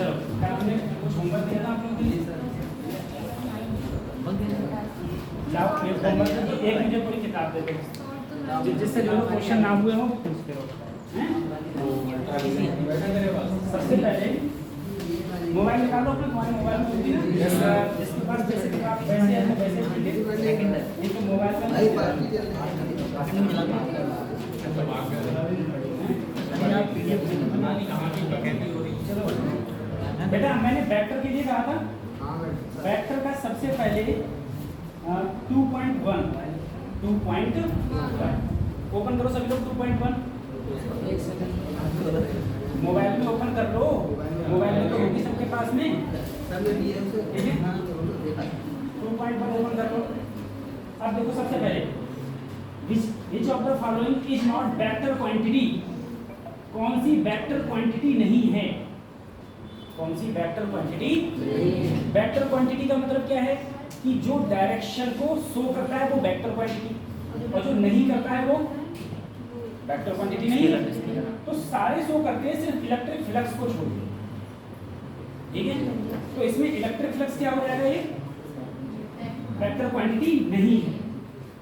चलो कल हमने कुछ होमवर्क दिया था आप लोगों के लिए लाओ ये होमवर्क की एक मुझे पूरी किताब दे दो जिससे जो क्वेश्चन ना हुए हो वो पूछते रहो हैं। सबसे पहले मोबाइल निकालो अपने तुम्हारे मोबाइल में होती है ना जिसके पास जैसे किताब वैसे है वैसे ये तो मोबाइल का बेटा मैंने वेक्टर के लिए कहा था वेक्टर का सबसे पहले 2.1 ओपन करो सभी लोग 2.1 मोबाइल में ओपन कर लो मोबाइल में तो होगी सबके पास में 2.1 ओपन कर लो। अब देखो सबसे पहले which of the following is not vector quantity कौन सी वेक्टर क्वांटिटी नहीं है कौन C vector quantity vector quantity का मतलब क्या है कि जो डायरेक्शन को शो करता है वो वेक्टर क्वांटिटी और जो नहीं करता है वो वेक्टर क्वांटिटी नहीं है। तो सारे शो करते हैं सिर्फ इलेक्ट्रिक फ्लक्स को छोड़ के ठीक है। तो इसमें इलेक्ट्रिक फ्लक्स क्या हो जाएगा ये वेक्टर क्वांटिटी नहीं है।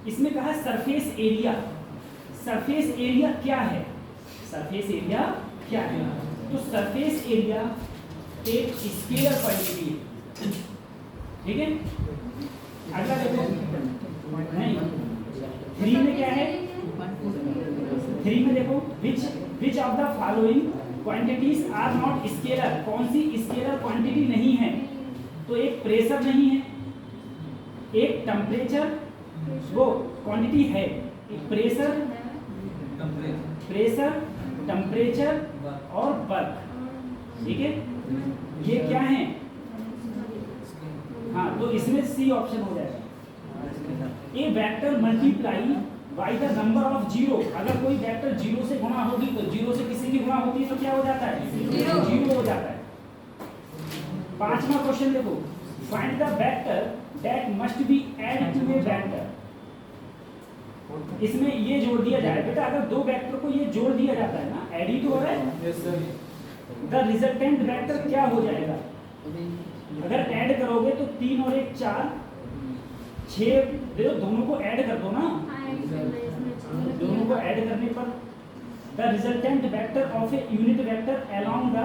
इसमें कहा सरफेस एरिया क्या है सरफेस एरिया क्या है तो सरफेस एरिया एक स्केलर क्वांटिटी है ठीक है। अगला देखो नहीं 3 में क्या है 3 में देखो which of the following quantities are not scalar कौन सी स्केलर क्वांटिटी नहीं है। तो एक प्रेशर नहीं है एक टेम्परेचर वो क्वांटिटी है एक प्रेशर टेम्परेचर और वर्क ठीक है। ये क्या है हाँ तो इसमें सी ऑप्शन हो जाएगा A vector multiply by the number of zero. अगर कोई वेक्टर जीरो से गुणा होगी तो जीरो से किसी की गुणा होती है तो क्या हो जाता है जीरो हो जाता है। 5वां क्वेश्चन देखो find the vector that must be add to a vector. इसमें ये जोड़ दिया जाए बेटा अगर दो वेक्टर को ये जोड़ दिया जाता है ना ऐड ही तो हो रहा है द रिजल्टेंट वेक्टर क्या हो जाएगा। अगर ऐड करोगे तो 3 और 1 4 6 देखो दोनों को ऐड कर दो ना दोनों को ऐड करने पर the resultant vector of a unit vector along the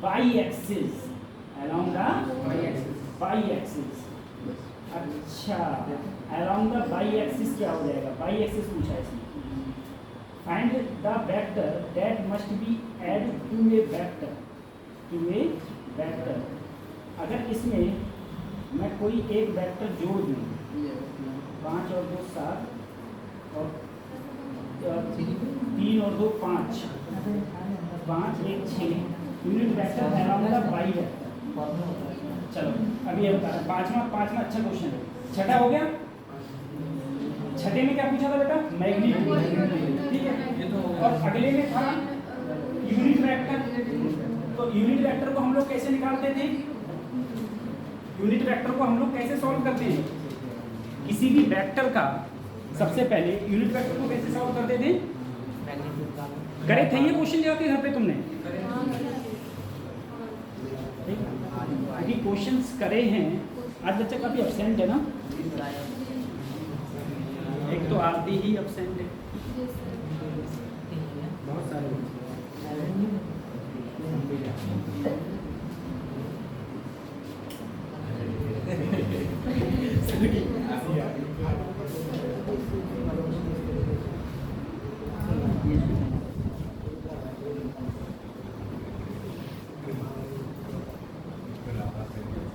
y axis अच्छा अलोंग द बाई एक्सिस क्या हो जाएगा बाई एक्सिस पूछा है इसमें। Find the vector that must be add to a vector अगर इसमें मैं कोई एक वेक्टर जोड़ दूँ 5 और 2 7 और 3 और 2 5 5 1 6 unit vector along the by vector. चलो अभी ये बता पांचवा अच्छा क्वेश्चन है। छठा हो गया छठे में क्या पूछा था बेटा मैग्नीट्यूड ठीक है। और अगले में था यूनिट वेक्टर। तो यूनिट वेक्टर को हम लोग कैसे निकालते थे यूनिट वेक्टर को हम लोग कैसे सॉल्व करते हैं किसी भी वेक्टर का सबसे पहले यूनिट वेक्टर को कैसे सॉल्व करते थे करे थे ये क्वेश्चन जाके घर पे तुमने अभी क्वेश्चंस करे हैं। आज बच्चा काफी एब्सेंट है ना एक तो आरती ही एब्सेंट है बहुत सारे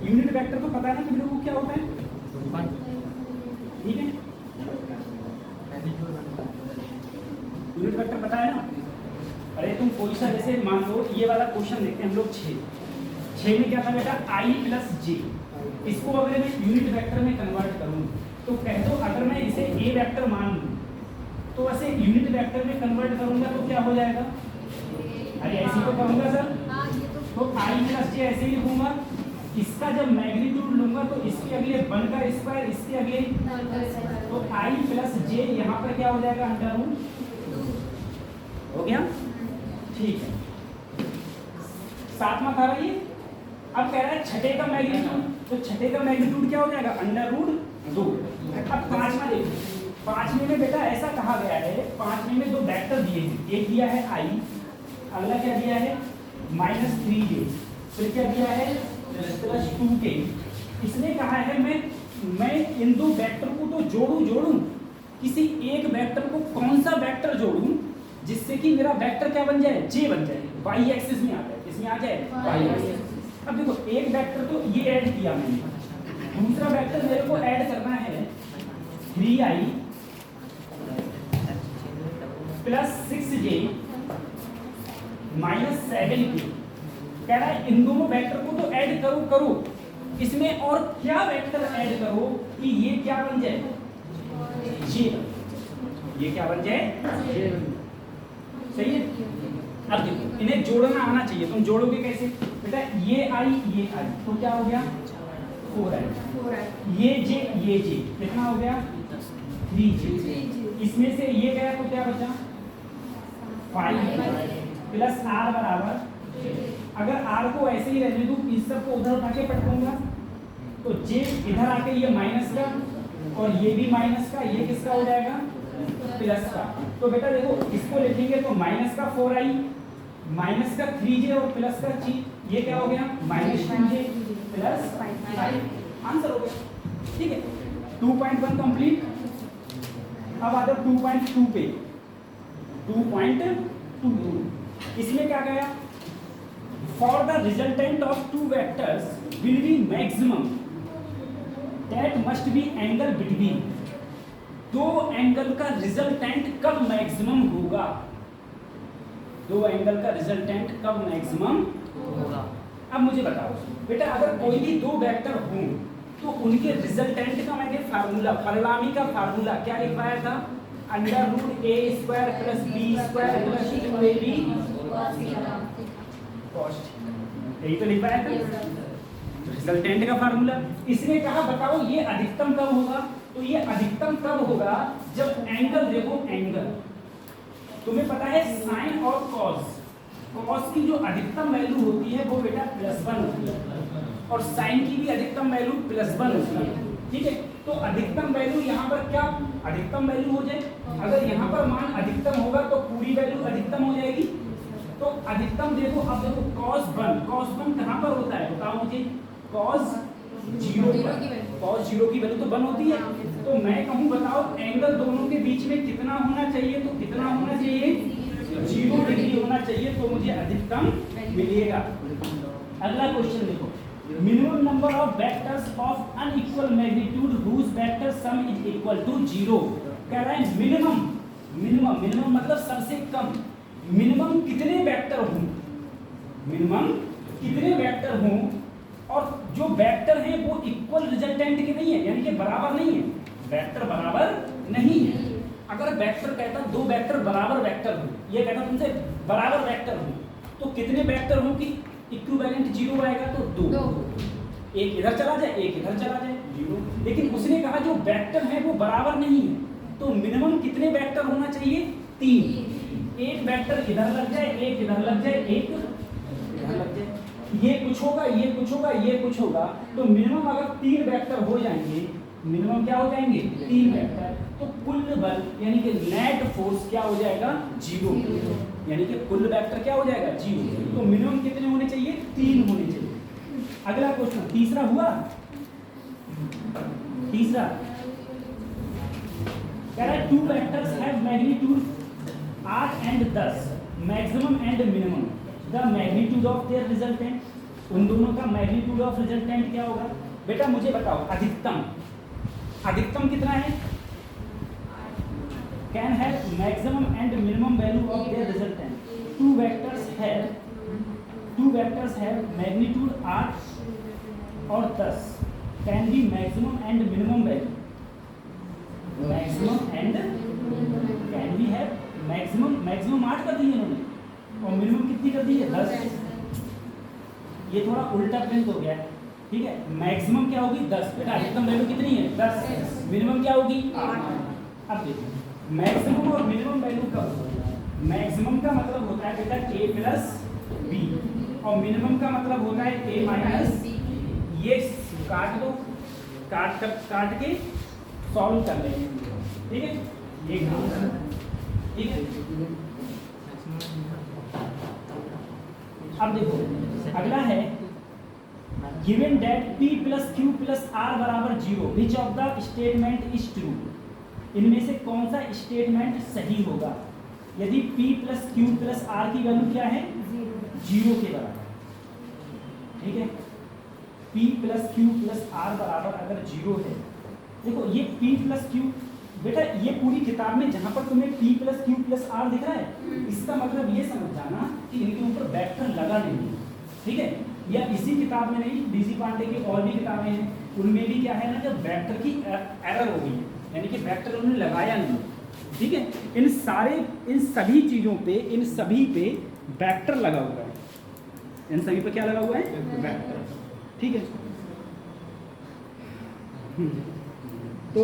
यूनिट वेक्टर तो पता है ना कि लोगों को क्या होता है ठीक है। यूनिट वेक्टर पता है ना। अरे तुम कोई सा जैसे मान लो ये वाला क्वेश्चन देखते हैं हम लोग 6 में क्या था बेटा I + J। इसको अगर मैं यूनिट वेक्टर में कन्वर्ट करूँ तो कह दो अगर मैं इसे ए वेक्टर मान लूँ तो वैसे यूनिट वेक्टर में कन्वर्ट करूँगा तो क्या हो जाएगा। अरे ऐसे तो करूँगा सर तो I + J ऐसे ही लिखूंगा। इसका जब मैग्नीट्यूड लूंगा तो इसके अगले 1 का स्क्वायर इसके अगले तो I + J यहाँ पर क्या हो जाएगा √2 हो गया ठीक है। सातवां था ये। अब कह रहा है छठे का मैग्नीट्यूड, तो छठे का मैग्नीट्यूड क्या हो जाएगा √2। अब पांचवा देखो, पांचवें में बेटा ऐसा कहा गया है, पांचवें में दो वेक्टर दिए हैं, एक दिया है i, अगला क्या दिया है -3j, फिर क्या दिया है +2k। इसने कहा है मैं इन दो वेक्टर को तो जोड़ूं, किसी एक वेक्टर को कौन सा वेक्टर जोड़ूं जिससे कि मेरा वेक्टर क्या बन जाए, j बन जाए, y एक्सिस में आता है, इसमें आ जाए y एक्सिस। अब देखो एक वेक्टर तो ये ऐड किया मैंने, दूसरा वेक्टर मेरे को ऐड करना है 3i + 6j - 7k। कह रहा है इन दोनों वेक्टर को तो ऐड करो, इसमें और क्या वेक्टर ऐड करो कि ये क्या बन जाए, ये क्या बन जाए, सही है। अब देखो इन्हें जोड़ना आना चाहिए, तुम जोड़ोगे कैसे बेटा, ये i तो क्या हो गया 4i, ये j कितना हो गया 3j, इसमें से ये गया तो क्या बचा 5 प्लस r बराबर, अगर r को ऐसे ही रहने दूं, इस सब को उधर उठा के पटकूंगा तो j इधर आके ये माइनस का और ये भी माइनस का, ये किसका हो जाएगा प्लस का। तो बेटा देखो इसको लिखेंगे तो माइनस का 4i, माइनस का 3j और प्लस का g, ये क्या हो गया -2j + 5, आंसर हो गया। ठीक है, 2.1 कंप्लीट। अब आ जाओ 2.2 पे, 2.22। इसमें क्या गया, for the resultant of two vectors will be maximum that must B angle between. दो एंगल का रिजल्टेंट कब मैक्सिमम होगा, दो एंगल का रिजल्टेंट कब मैक्सिमम होगा। अब मुझे बताओ बेटा, अगर कोई भी दो वेक्टर हों तो उनके रिजल्टेंट का मैंने फार्मूला, परिणामी का फार्मूला क्या लिखवाया था, √a² + b² + 2ab cos, यही तो लिखवाया था रिजल्टेंट का फार्मूला। इसने कहा बताओ ये अधिकतम कब होगा, तो ये अधिकतम तब होगा जब एंगल, देखो एंगल तुम्हें पता है साइन और कॉस की जो अधिकतम वैल्यू होती है वो बेटा +1 होती है, और साइन की भी अधिकतम वैल्यू +1 होती है। ठीक है, तो अधिकतम वैल्यू यहाँ पर क्या अधिकतम वैल्यू हो जाए, अगर यहाँ पर मान अधिकतम होगा तो पूरी वैल्यू अधिकतम हो जाएगी। तो अधिकतम देखो, अब देखो cos 1 कहाँ पर होता है बताओ मुझे, cos 0 की वैल्यू तो 1 होती है। तो मैं कहूँ बताओ एंगल दोनों के बीच में कितना होना चाहिए, तो कितना होना चाहिए 0 डिग्री होना चाहिए, तो मुझे अधिकतम मिलेगा। अगला क्वेश्चन देखो, minimum number of vectors of unequal magnitude whose vector sum is equal to 0। कह रहा है मिनिमम मतलब सबसे कम, मिनिमम कितने वेक्टर हों, मिनिमम कितने वेक्टर हों और जो वेक्टर हैं वो इक्वल रिजल्टेंट के नहीं है, यानी कि बराबर नहीं है, वेक्टर बराबर नहीं है। अगर वेक्टर कहता दो वेक्टर बराबर वेक्टर हो, ये कहता तुमसे बराबर वेक्टर हो, तो कितने वेक्टर हो कि इक्विवेलेंट 0 आएगा, तो 2, एक इधर चला जाए एक इधर चला जाए 0। लेकिन उसने कहा जो वेक्टर है वो बराबर नहीं है, तो मिनिमम कितने वेक्टर होना चाहिए 3, एक वेक्टर इधर लग जाए एक इधर लग जाए एक इधर लग जाए, ये कुछ होगा ये कुछ होगा ये कुछ होगा, तो मिनिमम अगर 3 वेक्टर हो जाएंगे, मिनिमम क्या हो जाएंगे 3 वेक्टर, तो कुल बल यानी कि नेट फोर्स क्या हो जाएगा 0, यानी कि कुल वेक्टर क्या हो जाएगा 0। तो मिनिमम कितने होने चाहिए 3 होने चाहिए। अगला क्वेश्चन तीसरा हुआ, तीसरा कह रहा है 2 vectors have magnitude 8 and 10, maximum and minimum, the magnitude of their resultant, उन दोनों का मैग्नीट्यूड ऑफ रिजल्टेंट क्या होगा। बेटा मुझे बताओ अधिकतम कितना है, can have maximum and minimum value of their resultant. 2 vectors have magnitude 8 और 10, can be maximum and minimum value, maximum and can be have maximum 8 कर दी इन्होंने और मिनिमम कितनी कर दी है 10। ये थोड़ा उल्टा प्रिंट हो गया है, ठीक है। मैक्सिमम क्या होगी 10, बेटा अधिकतम वैल्यू कितनी है 10, मिनिमम क्या होगी 8। अब देखो मैक्सिमम और मिनिमम वैल्यू कब होगा, मैक्सिमम का मतलब होता है बेटा a + b, और मिनिमम का मतलब होता है a माइनस, ये काट दो, काट के सॉल्व कर लेंगे, ठीक है, ये काम, ठीक है। अब देखो अगला है given that p plus q plus r बराबर 0 which of the statement is true. इनमें से कौन सा स्टेटमेंट सही होगा यदि p plus q plus r की वैल्यू क्या है 0 के बराबर, ठीक है। p plus q plus r बराबर अगर 0 है, देखो ये p प्लस q, बेटा ये पूरी किताब में जहां पर तुम्हें p plus q plus r दिख रहा है, इसका मतलब ये समझ जाना कि इनके ऊपर वेक्टर लगा नहीं, ठीक है। या इसी किताब में नहीं, डीसी पांडे की और भी किताबें हैं, उनमें भी क्या है ना, जब वेक्टर की एरर हो गई है, यानी कि वेक्टर उन्होंने लगाया नहीं, ठीक है। इन सभी चीजों पे, इन सभी पे वेक्टर लगा हुआ है, इन सभी पे क्या लगा हुआ है, वेक्टर, ठीक है। तो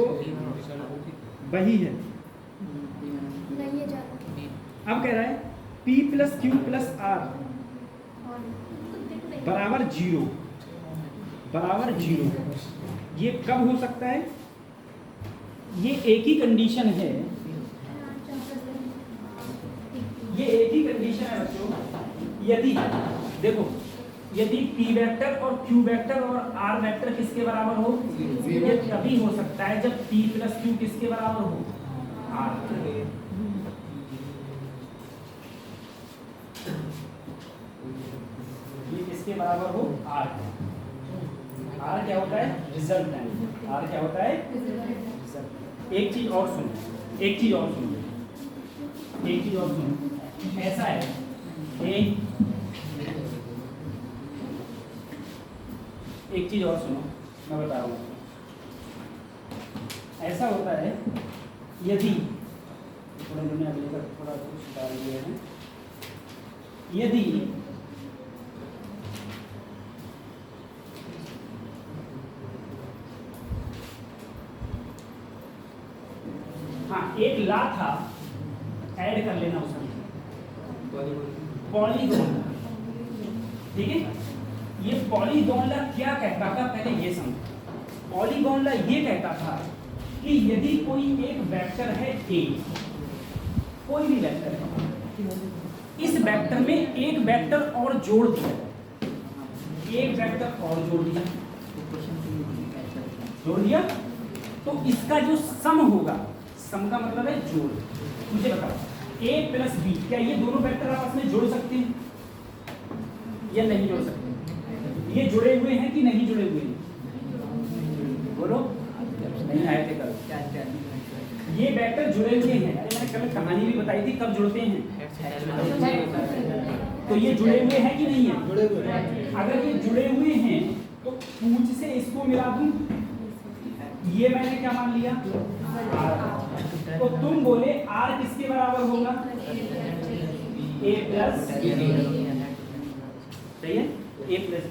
वही है, अब कह रहा है p plus q plus r बराबर 0, बराबर 0। ये कब हो सकता है, ये एक ही कंडीशन है, ये एक ही कंडीशन है बच्चों, यदि देखो यदि p वेक्टर और q वेक्टर और r वेक्टर किसके बराबर हो, ये तभी हो सकता है जब p प्लस q किसके बराबर हो, r। ये किसके बराबर हो, r। r क्या होता है, रिजल्टेंट। r क्या होता है, रिजल्टेंट। एक चीज और सुनो, एक चीज और सुनो, एक चीज और सुनो, ऐसा है एक चीज और सुनो, मैं बता रहा हूँ। ऐसा होता है यदि थोड़ा कुछ डाल दिया है, यदि हाँ एक ला था, ऐड कर लेना उसमें पॉलीगॉन, ठीक है। ये पॉलीगॉन ला क्या कहता था, पहले ये समझो। पॉलीगॉन ला ये कहता था कि यदि कोई एक वेक्टर है a, कोई भी वेक्टर है, इस वेक्टर में एक वेक्टर और जोड़ दिया, एक वेक्टर और जोड़ दिया, तो इसका जो सम होगा, सम का मतलब है जोड़। मुझे बताओ a प्लस b, क्या ये दोनों वेक्टर आपस में जोड़ सकते हैं या नहीं जोड़ सकते? ये जुड़े हुए हैं कि नहीं जुड़े हुए हैं, बोलो। नहीं आए थे कल, ये वेक्टर जुड़े हुए हैं। अरे मैंने कल कहानी भी बताई थी, कब जुड़ते हैं, तो ये जुड़े हुए हैं कि नहीं है, जुड़े हुए हैं। अगर ये जुड़े हुए हैं तो पूंछ से इसको मिला दूं, ये मैंने क्या मान लिया, r। तो तुम बोले r किसके बराबर होगा, a प्लस, सही है, a प्लस।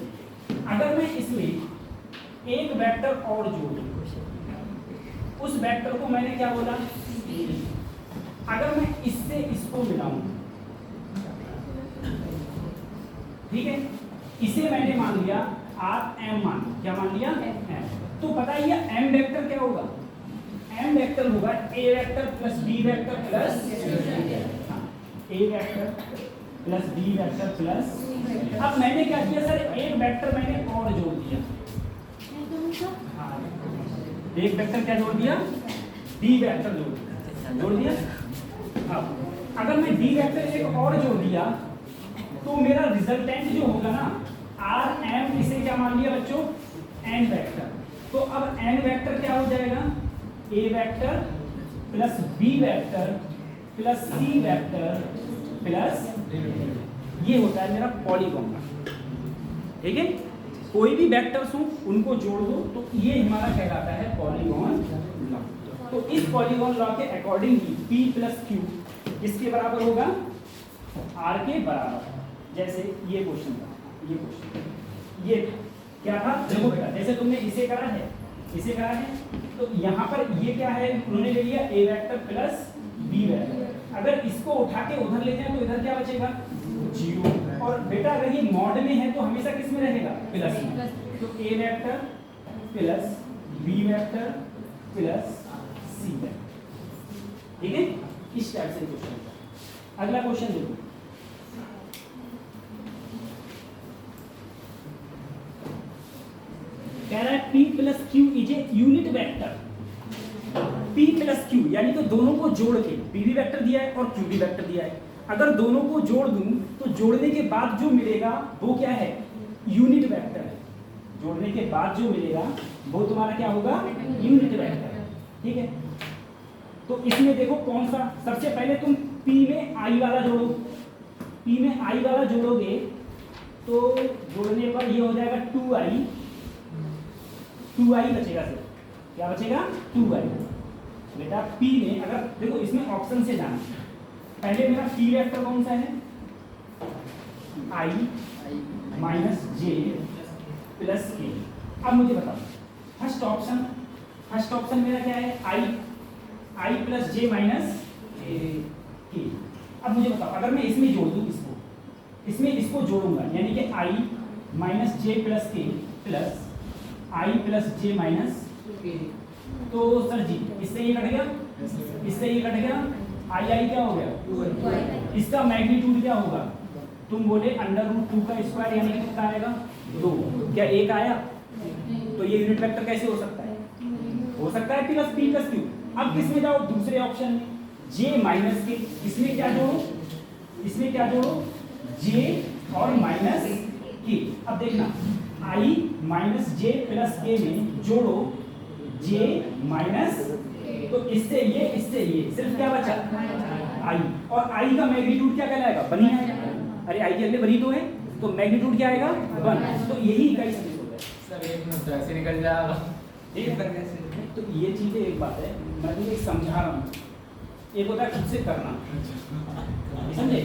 अगर मैं इसमें एक वेक्टर और जोड़ दूं, उस वेक्टर को मैंने क्या बोला, अगर मैं इससे इसको मिलाऊं, ठीक है, इसे मैंने मान लिया r m, मान क्या मान लिया, m। तो बताइए m वेक्टर क्या होगा, m वेक्टर होगा a vector plus b vector plus a vector plus b vector plus. अब मैंने क्या किया सर, एक वेक्टर मैंने और जोड़ दिया, एक वेक्टर क्या जोड़ दिया, d वेक्टर जोड़ दिया। अब अगर मैं d वेक्टर एक और जोड़ दिया तो मेरा रिजल्टेंट जो होगा ना, r m, इसे क्या मान लिया बच्चों, n वेक्टर। तो अब n वेक्टर क्या हो जाएगा, a vector plus b vector plus c vector plus, ये होता है मेरा पॉलीगॉन, ठीक है। कोई भी वेक्टर्स हो उनको जोड़ दो तो ये हमारा कहलाता है पॉलीगॉन लॉ। तो इस पॉलीगॉन लॉ के अकॉर्डिंग ही p प्लस q किसके बराबर होगा, r के बराबर। जैसे ये क्वेश्चन था, ये क्वेश्चन ये क्या था, देखो बेटा, जैसे तुमने इसे करा है, इसे करा है, तो यहाँ पर ये क्या है, उन्होंने ले लिया a vector plus b vector. अगर इसको उठा के उधर ले जाए तो इधर क्या बचेगा, जीरो। और बेटा अगर ये मॉड में है तो हमेशा किस में रहेगा, प्लस में। तो A vector plus B vector plus C vector, ठीक है। इस टाइप से क्वेश्चन। अगला क्वेश्चन देखो, कह रहा है P plus Q is a unit vector. P plus Q यानी तो दोनों को जोड़ के P भी वेक्टर दिया है और Q भी वेक्टर दिया है। अगर दोनों को जोड़ दूं तो जोड़ने के बाद जो मिलेगा वो क्या है, यूनिट वेक्टर है। जोड़ने के बाद जो मिलेगा वो तुम्हारा क्या होगा, यूनिट वेक्टर, ठीक है। तो इसमें देखो कौन सा, सबसे पहले तुम P में I वाला जोड़ो। P में I वाला जोड़ोगे तो जोड़ने पर ये हो जाएगा 2i बचेगा सिर्फ, क्या बचेगा, 2i। बेटा P में अगर देखो, इसमें ऑप्शन से जाना, पहले मेरा P वेक्टर कौन सा है, I माइनस जे प्लस के। अब मुझे बताओ फर्स्ट ऑप्शन मेरा क्या है, I प्लस जे माइनस के। अब मुझे बताओ अगर मैं इसमें जोड़ दूं, इसको जोड़ूंगा यानी कि I माइनस जे प्लस के plus I plus J minus के, तो सर जी इससे ये कट गया, इससे ये कट गया, आई क्या हो गया, इसका मैग्नीट्यूड क्या होगा, तुम बोले √2 का स्क्वायर यानी कितना आएगा 2, क्या 1 आया, तो ये यूनिट वेक्टर कैसे हो सकता है, हो सकता है प्लस P प्लस Q। अब किसमें जाओ, दूसरे ऑप्शन में J माइनस के, इसमें क्या जोड़ो, J और माइनस के। अब देखना I माइनस जे प्लस के में जोड़ो J माइनस, तो इससे ये सिर्फ क्या बचा, I, और I का मैग्नीट्यूड क्या कहलाएगा, बनी आएगा। अरे I के अगले बनी तो है, तो मैग्नीट्यूड क्या आएगा, 1। तो यही इकाई सदिश होता है सर, एक मिनट ऐसे निकल जाएगा, ठीक है। तो ये चीजें एक बात है, मैं भी समझा रहा हूँ, एक होता है खुद से करना, समझे,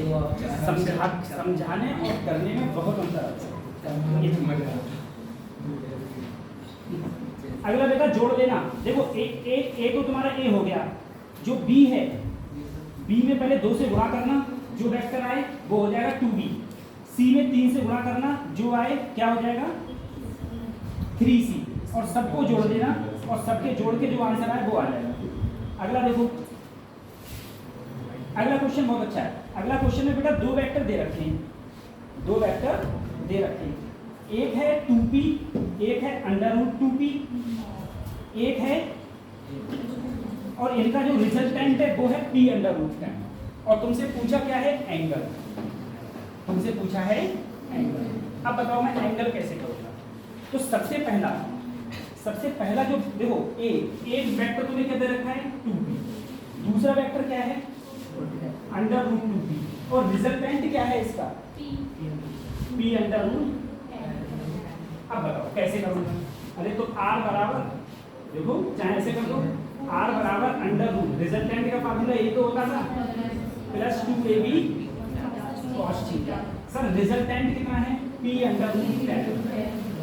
समझाने और करने में बहुत अंतर आता है। अगला बेटा जोड़ देना, देखो ए तो तुम्हारा ए हो गया, जो बी है, बी में पहले 2 से गुणा करना, जो वेक्टर आए वो हो जाएगा 2b। सी में 3 से गुणा करना, जो आए क्या हो जाएगा 3c, और सबको जोड़ देना और सबके जोड़ के जो आंसर आए वो आ जाएगा। अगला देखो, अगला क्वेश्चन बहुत अच्छा है। अगला क्वेश्चन में बेटा 2 वेक्टर दे रखे हैं, एक है 2p, एक है √2p, एक है, और इनका जो रिजल्टेंट है वो है p √10। और तुमसे पूछा क्या है, एंगल, तुमसे पूछा है एंगल। अब बताओ मैं एंगल कैसे करूँगा। तो सबसे पहला जो देखो एक वेक्टर तुम्हें क्या दे रखा है 2p, दूसरा वेक्टर क्या है √2p, और रिजल्टेंट क्या है इसका p √। अब बताओ कैसे करूँगा। अरे तो r बराबर, देखो चाहे ऐसे कर दो, r बराबर √, रिजल्टेंट का फार्मूला यही तो होता था, plus 2ab cos theta. Sir resultant कितना है p √10,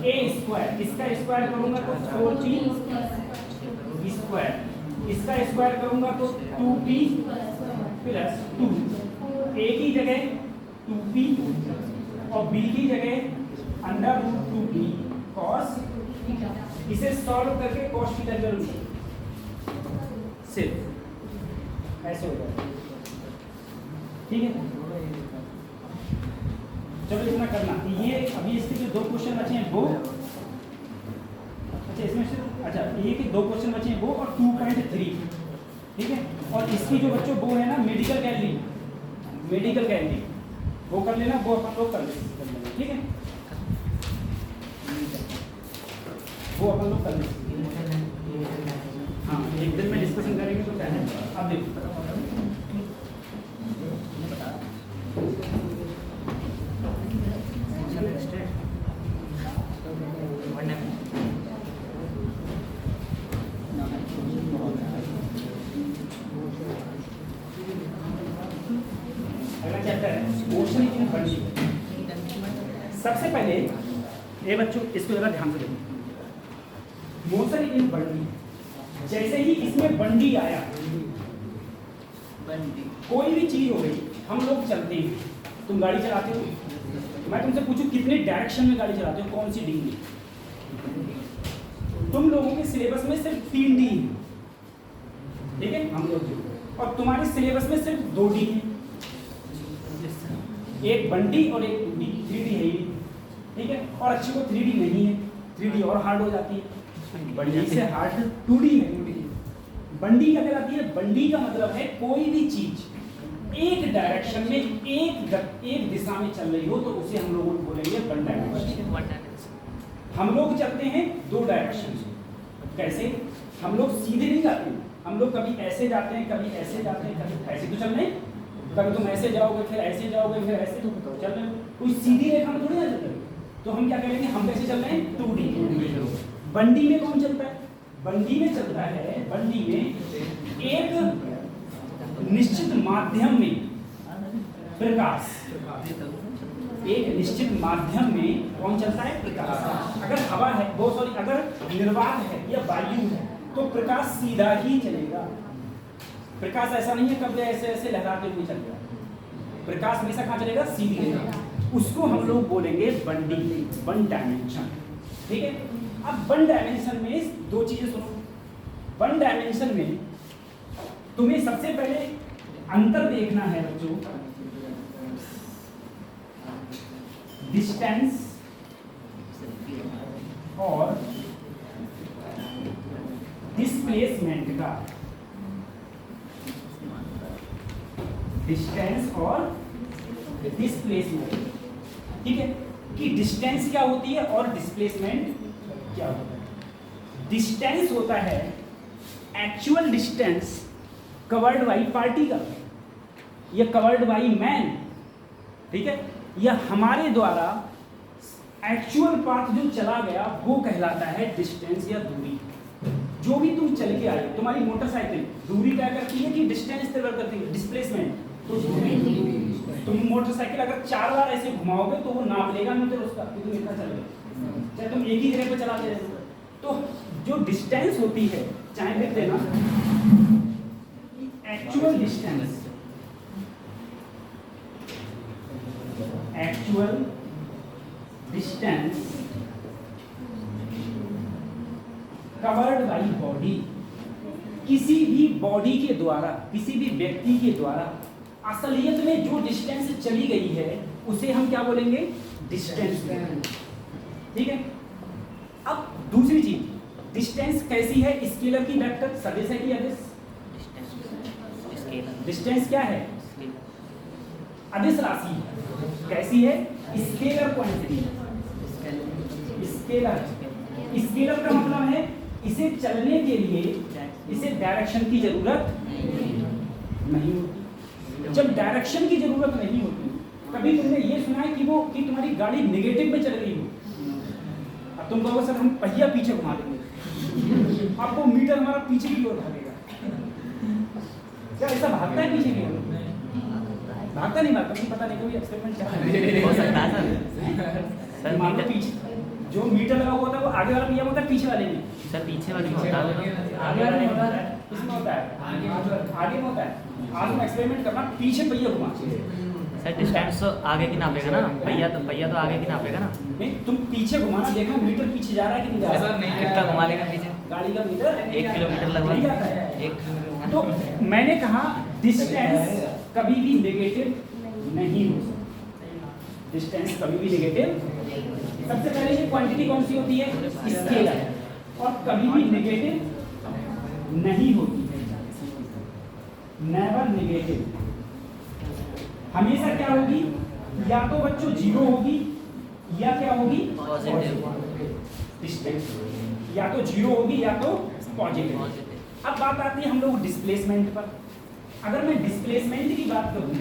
a स्क्वायर, इसका स्क्वायर करूंगा तो 4p स्क्वायर, इसका स्क्वायर करूंगा तो 2p प्लस 2, a की जगह 2p और b की जगह √2p cos, इसे सॉल्व करके cos थीटा करूंगा, सिर्फ ऐसे हो जाएगा, ठीक है। चलो इतना करना, ये अभी इसके जो 2 क्वेश्चन बचे हैं वो, अच्छा इसमें से, अच्छा ये के 2 क्वेश्चन बचे हैं वो और 2.3, ठीक है। और इसकी जो बच्चों वो है ना मेडिकल गैलरी, वो कर लेना, वो अपन लोग कर लेंगे, ठीक है, वो अपन लोग कर लेंगे। हाँ एक दिन में डिस्कशन करेंगे तो क्या है। अब देखो अगला चैप्टर है मोशन इन बंडी। सबसे पहले ये बच्चों इसको जरा ध्यान से देखो, मोशन इन बंडी, जैसे ही इसमें बंडी आया, कोई भी चीज हो गई, हम लोग चलते हैं, तुम गाड़ी चलाते हो, मैं तुमसे पूछूं कितने डायरेक्शन में गाड़ी चलाते हो, कौन सी डिग्री? तुम लोगों के सिलेबस में सिर्फ 3 डी है, ठीक है, हम लोग, और तुम्हारे सिलेबस में सिर्फ 2 डी है, एक 1 डी और एक 2 डी, 3 डी है ही, ठीक है। और अच्छी को 3 डी नहीं है, 3 डी और हार्ड हो जाती है, बंडी से हार्ड 2 डी है। बंडी क्या कहलाती है? बंडी का मतलब है कोई भी चीज एक डायरेक्शन में एक दिशा में चल रही हो तो उसे हम लोग बोलेंगे वन डायरेक्शन। हम लोग चलते हैं 2 डायरेक्शन से, कैसे? हम लोग सीधे नहीं जाते, हम लोग कभी ऐसे जाते हैं, कभी ऐसे जाते हैं, कभी ऐसे तो चल रहे हैं, कभी तुम ऐसे जाओगे फिर ऐसे जाओगे फिर ऐसे तो चल रहे हो, कोई सीधी रेखा में थोड़ी ना चल रहे हो। तो हम क्या करेंगे, हम कैसे चल रहे हैं? 2D। बंडी में कौन चलता है? बंडी में चलता है, बंडी में एक निश्चित माध्यम में प्रकाश, एक निश्चित माध्यम में कौन चलता है? प्रकाश। अगर हवा है, वो सॉरी, अगर निर्वात है या वायु है तो प्रकाश सीधा ही चलेगा। प्रकाश ऐसा नहीं है कब ऐसे ऐसे लहराते हुए चलेगा, प्रकाश हमेशा कहाँ चलेगा? सीधी रेखा। उसको हम लोग बोलेंगे बंडी, 1 डायमेंशन, ठीक है। अब 1 डायमेंशन में 2 चीजें सुनो। 1 डायमेंशन में तुम्हें सबसे पहले अंतर देखना है बच्चों, डिस्टेंस और डिस्प्लेसमेंट का, डिस्टेंस और डिस्प्लेसमेंट, ठीक है, कि डिस्टेंस क्या होती है और डिस्प्लेसमेंट क्या होता है। डिस्टेंस होता है actual distance covered by particle या कवर्ड बाई मैन, ठीक है, या हमारे द्वारा एक्चुअल पाथ जो चला गया वो कहलाता है डिस्टेंस या दूरी। जो भी तुम चल के आए, तुम्हारी मोटरसाइकिल दूरी तय करती है कि डिस्टेंस तय करती है? डिस्प्लेसमेंट, तो दूरी। तुम मोटरसाइकिल अगर 4 बार ऐसे घुमाओगे तो वो नाप लेगा मीटर उसका कि तुम इतना चल गए, चाहे तुम एक ही जगह पर चलाते रहो। तो जो डिस्टेंस होती है, चाहे लिख देना actual distance, actual distance covered by body, किसी भी बॉडी के द्वारा, किसी भी व्यक्ति के द्वारा असलियत में जो डिस्टेंस चली गई है उसे हम क्या बोलेंगे? डिस्टेंस, ठीक है। अब दूसरी चीज, डिस्टेंस कैसी है? स्केलर की वेक्टर, सदिश है कि अदिश? डिस्टेंस क्या है? अदिश राशि है। कैसी है? Scalar quantity. स्केलर, स्केलर का मतलब है इसे चलने के लिए इसे डायरेक्शन की जरूरत नहीं होती। जब डायरेक्शन की जरूरत नहीं होती, कभी तुमने ये सुना है कि वो कि तुम्हारी गाड़ी नेगेटिव में चल रही हो, अब तुम कहोगे सर हम पहिया पीछे घुमा देंगे, आपको मीटर हमारा पीछे की ओर भागेगा। क्या ऐसा भागता है पीछे की ओर? भागता नहीं, भागता नहीं, पता नहीं, कोई एक्सपेरिमेंट हो सकता है सर। मान लो पीछे जो मीटर लगा हुआ था वो आगे वाला पहिया होता है, पीछे वाले में? सर पीछे वाले में होता है, आगे वाला नहीं होता है, इसमें होता है आगे में होता है। आज हम एक्सपेरिमेंट करना, पीछे पहिया घुमा। सर डिस्टेंस तो आगे की नापेगा ना, पहिया तो आगे की नापेगा ना। नहीं, तुम पीछे घुमाना, देखना मीटर पीछे जा रहा है कि नहीं जा रहा है। कितना घुमा लेगा पीछे? गाड़ी का मीटर 1 किलोमीटर लगभग, नहीं जाता है। 1 किलोमीटर। तो मैंने कहा डिस्टेंस कभी भी नेगेटिव नहीं हो सकता, डिस्टेंस कभी भी नेगेटिव। सबसे पहले ये क्वांटिटी कौन सी होती है? स्केलर, और कभी भी नेगेटिव नहीं होती है, नेवर नेगेटिव। हमेशा क्या होगी? या तो बच्चों 0 होगी या क्या होगी? पॉजिटिव। डिस्टेंस या तो 0 होगी या तो पॉजिटिव। अब बात आती है हम लोग डिस्प्लेसमेंट पर। अगर मैं डिस्प्लेसमेंट की बात करूं,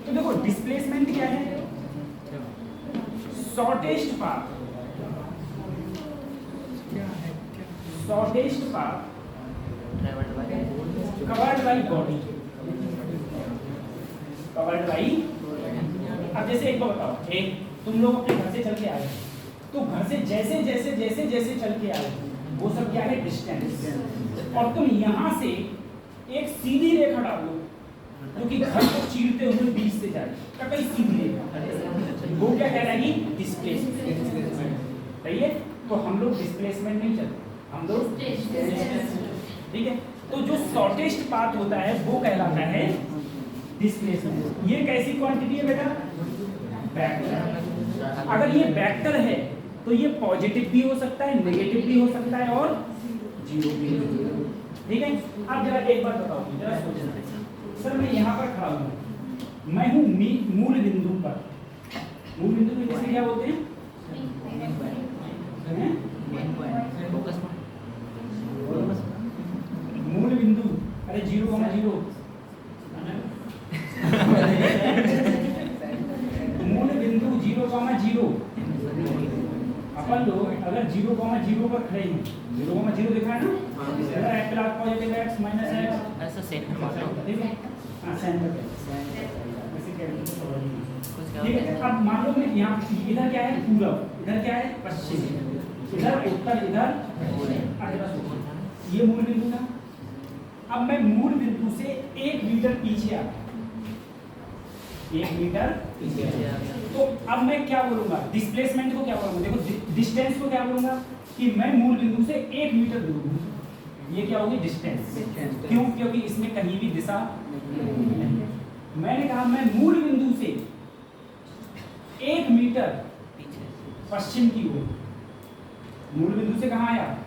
तो देखो डिस्प्लेसमेंट क्या है? Shortest path, covered by body, covered by. अब जैसे एक बार बताओ, एक तुम लोग अपने घर से चल के आए, तो घर से जैसे जैसे जैसे जैसे चल के आए वो सब क्या है? डिस्टेंस। और तुम यहां से एक सीधी रेखा डालो कि घर को चीरते हुए बीच से जाए, कहीं सीध लेगा, वो क्या कहलाएगी? डिस्प्लेसमेंट। सही है, तो हम लोग डिस्प्लेसमेंट नहीं चलते, हम लोग ठीक है। तो जो शॉर्टेस्ट पाथ होता है वो कहलाता है डिस्प्लेसमेंट। ये कैसी क्वांटिटी है बेटा? वेक्टर। अगर ये वेक्टर है तो ये पॉजिटिव भी हो सकता है, नेगेटिव भी हो सकता है और जीरो भी हो सकता है। ठीक है, अब जरा एक बार बताओ, जरा सोचना। सर मैं यहाँ पर खड़ा हूँ, मैं हूँ मूल बिंदु पर। मूल बिंदु को इंग्लिश में क्या बोलते हैं? मूल बिंदु, अरे 0,0 मूल बिंदु 0,0 अपन लोग अगर 0,0 पर खड़े हैं, 0,0 दिखा है ना, अगर x plus positive x minus x ऐसा सेंटर मार लो। ठीक है, हाँ सेंटर पे ऐसे क्या ठीक है। अब मान लो मैं यहाँ इधर क्या है? पूरब, इधर क्या है? पश्चिम, इधर उत्तर, इधर ये मूल बिंदु था। अब मैं मूल बिंदु से 1 मीटर पीछे आ गया, 1 मीटर पीछे आ गया, तो अब मैं क्या बोलूंगा? डिस्प्लेसमेंट को क्या बोलूंगा? देखो डिस्टेंस को क्या बोलूंगा कि मैं मूल बिंदु से 1 मीटर दूर हूँ, ये क्या होगी? डिस्टेंस। क्यों? क्योंकि इसमें कहीं भी दिशा नहीं है। मैंने कहा मैं मूल बिंदु से 1 मीटर पश्चिम की ओर, मूल बिंदु से कहाँ आया?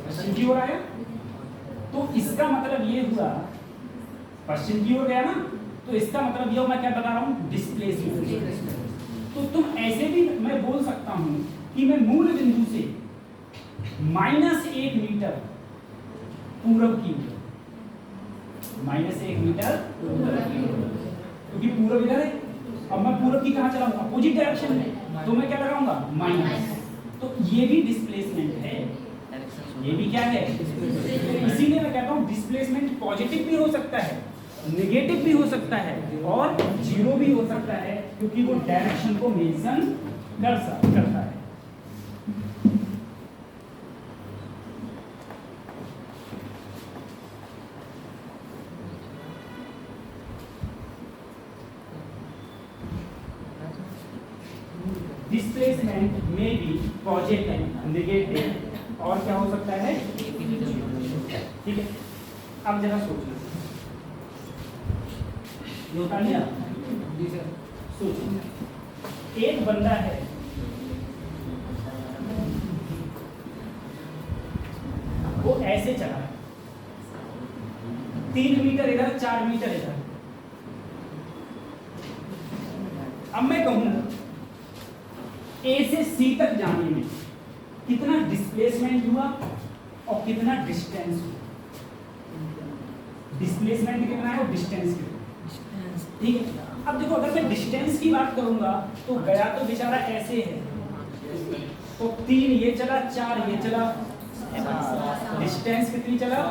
पश्चिम की ओर आया, तो इसका मतलब ये हुआ पश्चिम की ओर गया ना, तो इसका मतलब ये मैं क्या बता रहा हूँ? डिस्प्लेसमेंट। तो तुम ऐसे भी मैं बोल सकता हूँ कि मैं मूल बिंदु से -1 मीटर पूरब की ओर, -1 मीटर पूरब की ओर, क्योंकि पूरब इधर है। अब मैं पूरब की कहाँ चलाऊंगा? अपोजिट डायरेक्शन में, तो मैं क्या लगाऊंगा? माइनस। तो ये भी डिस्प्लेसमेंट है, ये भी क्या है? इसीलिए मैं कहता हूँ डिस्प्लेसमेंट पॉजिटिव भी हो सकता है, नेगेटिव भी हो सकता है और जीरो भी हो सकता है, क्योंकि वो डायरेक्शन को मेंशन करता है। डिस्प्लेसमेंट में भी पॉजिटिव, नेगेटिव और क्या हो सकता है? ठीक है, अब जरा सोचना, ये उतार लिया? सोचो, एक बंदा है, वो ऐसे चला 3 मीटर इधर, 4 मीटर इधर। अब मैं कहूं A से C तक जाने में कितना डिस्प्लेसमेंट हुआ और कितना डिस्टेंस हुआ? डिस्प्लेसमेंट कितना है और डिस्टेंस कितना? ठीक है, अब देखो अगर मैं डिस्टेंस की बात करूंगा तो गया तो बेचारा ऐसे है, तो 3 ये चला, 4 ये चला, डिस्टेंस कितनी चला?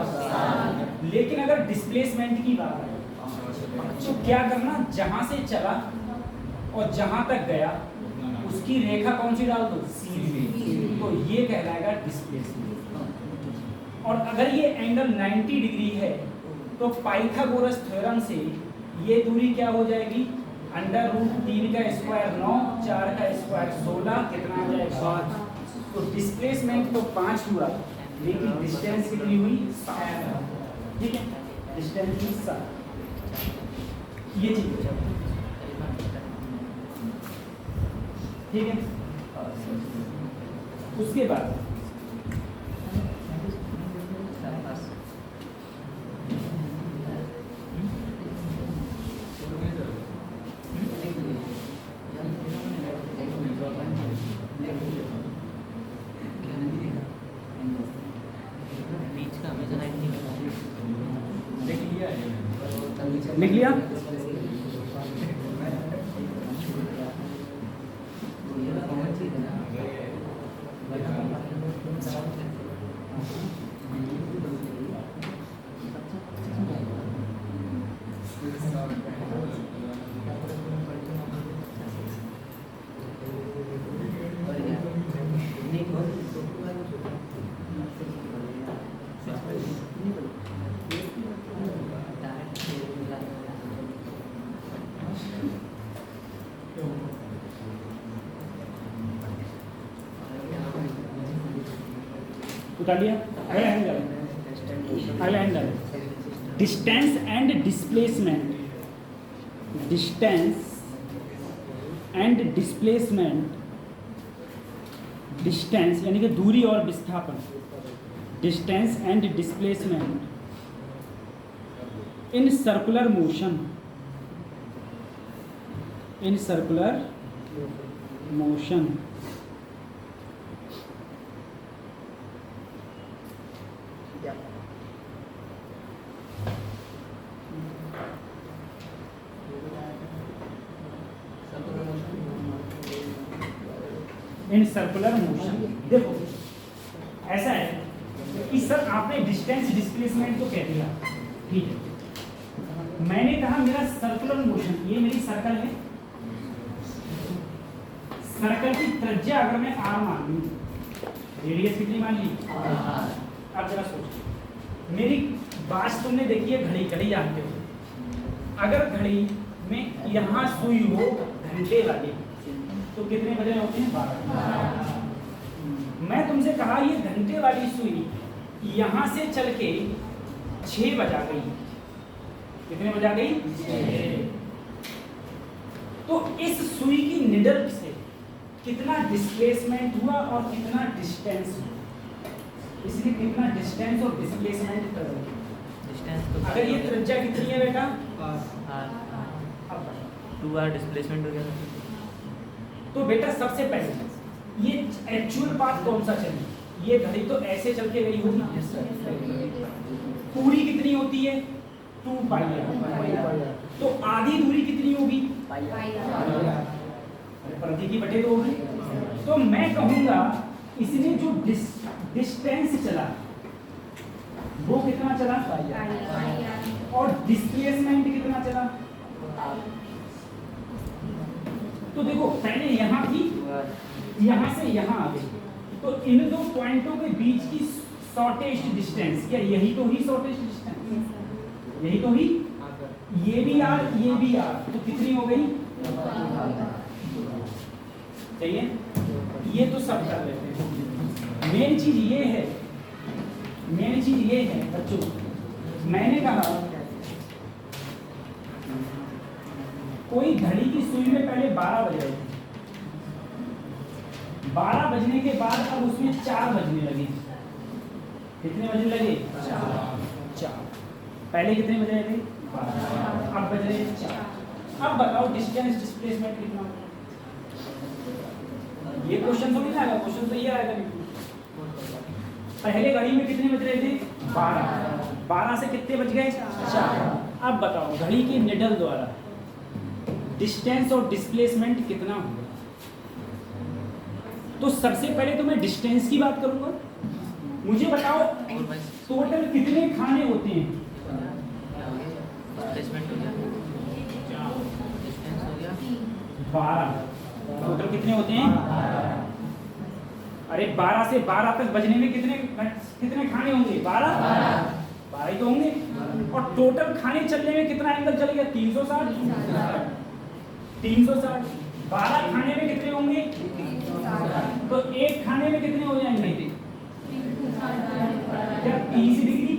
लेकिन अगर डिस्प्लेसमेंट की बात है तो क्या करना? जहां से चला और जहां तक गया उसकी रेखा कौन सी डाल दो? सीधी। तो ये कहलाएगा डिस्प्लेसमेंट। और अगर ये एंगल 90 डिग्री है तो पाइथागोरस थ्योरम से ये दूरी क्या हो जाएगी? √3 का स्क्वायर 9, 4 का स्क्वायर 16, कितना आ जाएगा? 5। तो डिस्प्लेसमेंट तो 5 हुआ, लेकिन डिस्टेंस कितनी हुई? 7। ठीक है, डिस्टेंस हुई 7। ये चीज ठीक है। उसके बाद लिख लिया? उतार लिया। अगला handle distance and displacement, distance and displacement, distance यानी कि दूरी और विस्थापन, distance and displacement in circular motion, in circular motion in circular motion. देखो ऐसा है कि सर आपने डिस्टेंस डिस्प्लेसमेंट तो कह दिया, ठीक है, मैंने कहा मेरा सर्कुलर मोशन, ये मेरी सर्कल है, सर्कल की त्रिज्या अगर मैं r मान लूं, रेडियस कितनी मान ली, अब जरा सोचो, मेरी बात तुमने देखी है घड़ी, घड़ी जानते हो, अगर घड़ी में यहाँ सुई हो घंटे वाली तो कितने बजे होते हैं, 12। मैं तुमसे कहा ये घंटे वाली सुई यहाँ से चल के 6 बजा गई, कितने बजा गई, 6। तो इस सुई की निडल से कितना डिस्प्लेसमेंट हुआ और कितना डिस्टेंस हुआ, इसलिए कितना डिस्टेंस और डिस्प्लेसमेंट करोगे। अगर ये त्रिज्या कितनी है बेटा, अब 2r डिस्प्लेसमेंट हो गया। तो बेटा सबसे पहले ये एक्चुअल पाथ कौन सा चली, ये घड़ी तो ऐसे चल के गई होगी, पूरी कितनी होती है 2 पाई, तो आधी दूरी कितनी होगी, प्रति की बटे 2 होगी। तो मैं कहूंगा इसने जो डिस्टेंस चला वो कितना चला, और डिस्प्लेसमेंट कितना चला। तो देखो पहले यहाँ थी, यहाँ से यहाँ आ गई, तो इन दो पॉइंटों के बीच की शॉर्टेस्ट डिस्टेंस, क्या यही तो हुई शॉर्टेस्ट डिस्टेंस, यही तो हुई, ये भी आर ये भी आर, तो कितनी हो गई, चाहिए, ये तो सब कर लेते हैं। मेन चीज ये है, मेन चीज ये है बच्चों, मैंने कहा कोई घड़ी की सुई में पहले 12 बज रहे थे, 12 बजने के बाद अब उसमें 4 बजने लगे, कितने बजने लगे, 4। पहले कितने बज रहे थे, 12, अब बज रहे 4। अब बताओ डिस्टेंस डिस्प्लेसमेंट कितना होगा, ये क्वेश्चन तो नहीं आएगा, क्वेश्चन तो ये आएगा। पहले घड़ी में कितने बज रहे थे, 12, 12 से कितने बज गए, 4। अब बताओ घड़ी की निडल द्वारा डिस्टेंस और डिस्प्लेसमेंट कितना होगा। तो सबसे पहले तो मैं डिस्टेंस की बात करूंगा, मुझे बताओ टोटल कितने खाने होते हैं, डिस्प्लेसमेंट हो गया, डिस्टेंस हो गया 12, टोटल कितने होते हैं, अरे 12 से 12 तक बजने में कितने खाने होंगे, 12 ही तो होंगे, और टोटल खाने चलने में कितना एंगल चल गया, 360, 360। 12 खाने में कितने होंगे, तो एक खाने में कितने हो जाएंगे, क्या 30 डिग्री,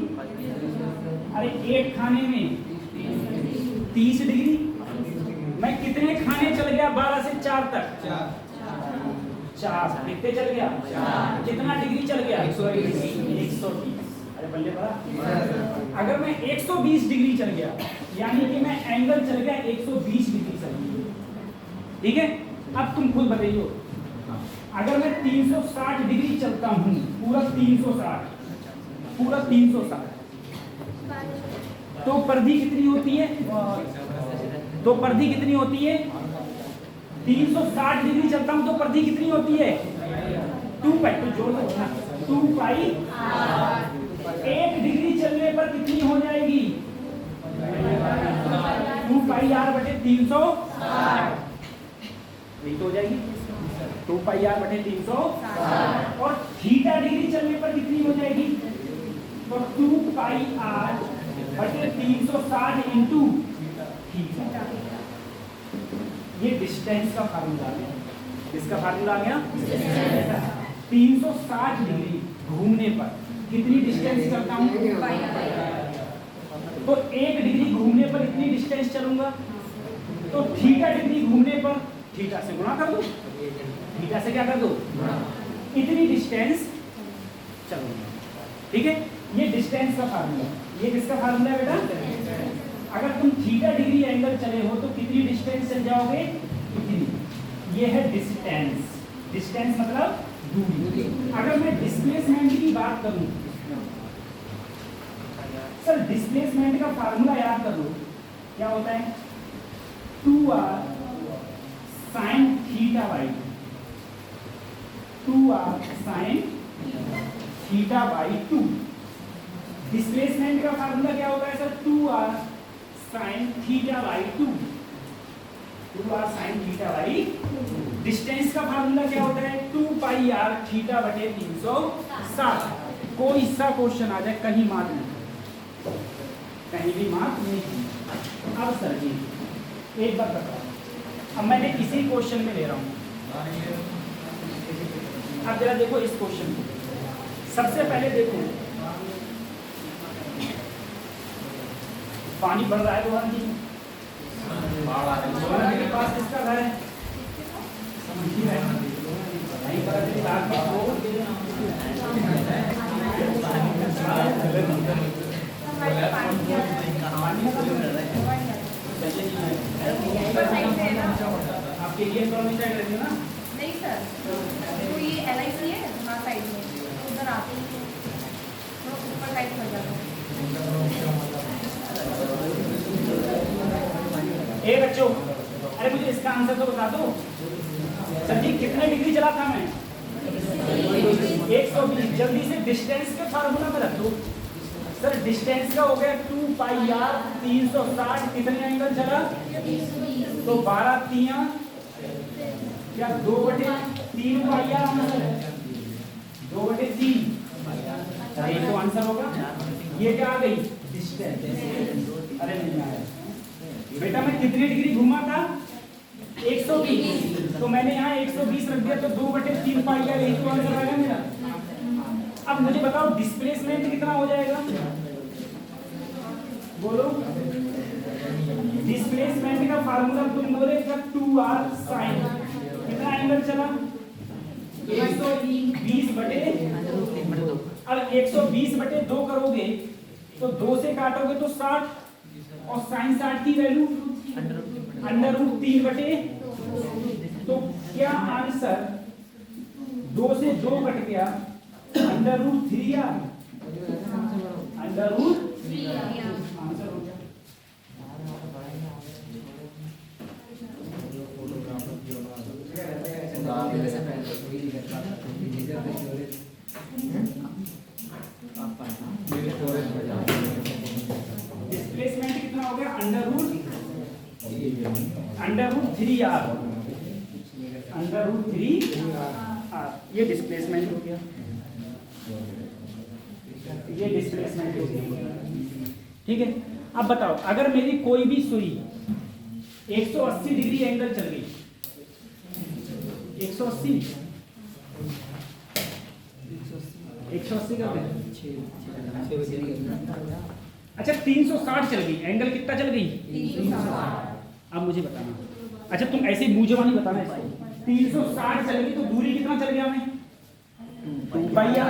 अरे एक खाने में 30 डिग्री, मैं कितने खाने चल गया 12 से 4 तक, 4, कितने चल गया, कितना डिग्री चल गया, 120। अरे बल्ले बड़ा, अगर मैं 120 डिग्री चल गया यानी कि मैं एंगल चल गया 120 डिग्री चल गया, ठीक है। अब तुम खुद बताइए, अगर मैं 360 डिग्री चलता हूँ, पूरा 360, तो परिधि कितनी होती है, तो परिधि कितनी होती है, 360 डिग्री चलता हूँ तो परिधि कितनी होती है, 2 पाई, तो जोड़ दो ना, 2 पाई। 1 डिग्री चलने पर कितनी हो जाएगी, 2 पाई r बटे 360, यही तो हो जाएगी 2 पाई r बटे 360, और थीटा डिग्री चलने पर कितनी हो जाएगी, तो 2 पाई r बटे 360 इंटू थीटा। ये डिस्टेंस का फार्मूला है, किसका फार्मूला आ गया, 360 डिग्री घूमने पर कितनी डिस्टेंस चलता हूँ? तो 1 डिग्री घूमने पर इतनी डिस्टेंस चलूंगा, तो थीटा डिग्री घूमने पर थीटा से गुणा कर दो, थीटा से क्या कर दो, इतनी डिस्टेंस चलूंगा। ठीक है, ये डिस्टेंस का फार्मूला, ये किसका फार्मूला है बेटा? अगर तुम थीटा डिग्री एंगल चले हो तो कितनी डिस्टेंस चल जाओगे? इतनी। ये है डिस्टेंस, डिस्टेंस मतलब दूरी। अगर मैं डिस्प्लेसमेंट की बात करूं, सर डिस्प्लेसमेंट का फार्मूला याद कर लो, क्या होता है? 2r sin theta by 2r sin theta by 2। Displacement का फार्मूला क्या होता है sir? 2r sin theta by 2, 2r sin theta by. Distance का फार्मूला क्या होता है? 2 पाई r थीटा बटे 360। कोई सा क्वेश्चन आ जाए, कहीं मार्क नहीं, कहीं भी मार्क नहीं। अब सर जी एक बात बताओ, अब मैंने इसी क्वेश्चन में ले रहा हूँ, अब जरा देखो इस क्वेश्चन को। सबसे पहले देखो, पानी बढ़ रहा है दोहन जी, दोहन के पास किसका घर है? नहीं पता चली रात में वो आपके लिए इकोनॉमी साइड रहती है ना? नहीं सर, तो ये LIC है वहाँ साइड में, उधर आते ही थोड़ा ऊपर साइड चल जाता है। ए बच्चों, अरे मुझे इसका आंसर तो बता दो। सर जी कितने डिग्री चला था मैं? 120। जल्दी से डिस्टेंस के फार्मूला में रख दो। सर डिस्टेंस का हो गया 2 पाई r 360, कितने एंगल चला? तो 12 तिया क्या 2/3 पाई r आना है, 2/3। ये तो आंसर होगा। ये क्या आ गई? डिस्टेंस। अरे नहीं आया बेटा, मैं कितनी डिग्री घूमा था? 120। तो मैंने यहाँ 120 रख दिया, तो 2/3 पाई r, यही तो आंसर आएगा मेरा। अब मुझे बताओ डिस्प्लेसमेंट कितना हो जाएगा? बोलो। डिस्प्लेसमेंट का फार्मूला तुम बोले क्या? 2r sin कितना एंगल चला? 120 बटे, अब 120 बटे 2 करोगे तो 2 से काटोगे तो 60, और sin 60 की वैल्यू √3 बटे, तो क्या आंसर 2 से 2 कट गया, √3 या √3 आंसर हो गया। डिस्प्लेसमेंट कितना हो गया? √3r, ये डिस्प्लेसमेंट हो गया, ये डिस्प्लेसमेंट हो गया। ठीक है, अब बताओ अगर मेरी कोई भी सुई 180 डिग्री एंगल चल गई, 180 का अच्छा 360 चल गई, एंगल कितना चल गई? 360। अब मुझे बताना, अच्छा तुम ऐसे मुंह जवानी बताना इसको, 360 चल गई तो दूरी कितना चल गया मैं? 2 पाई r।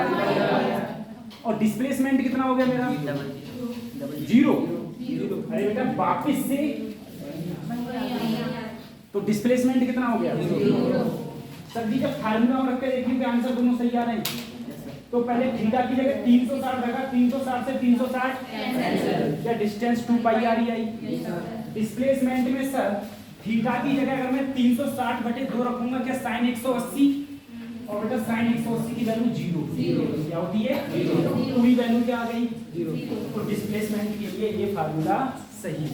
और डिस्प्लेसमेंट कितना हो गया मेरा? 0। अरे बेटा वापिस से, तो डिस्प्लेसमेंट कितना हो गया? 0। सर जी जब फार्मूला में रख के देखिए आंसर दोनों सही आ रहे हैं, तो पहले थीटा की जगह 360 रखा, 360 से 360 क्या डिस्टेंस 2 पाई r ही आई। डिस्प्लेसमेंट में सर थीटा की जगह अगर मैं 360 बटे 2 रखूंगा, क्या sin 180, और बेटा sin 180 की वैल्यू 0 क्या होती है? 0। पूरी वैल्यू क्या आ गई? 0। तो डिस्प्लेसमेंट के लिए ये फार्मूला सही है।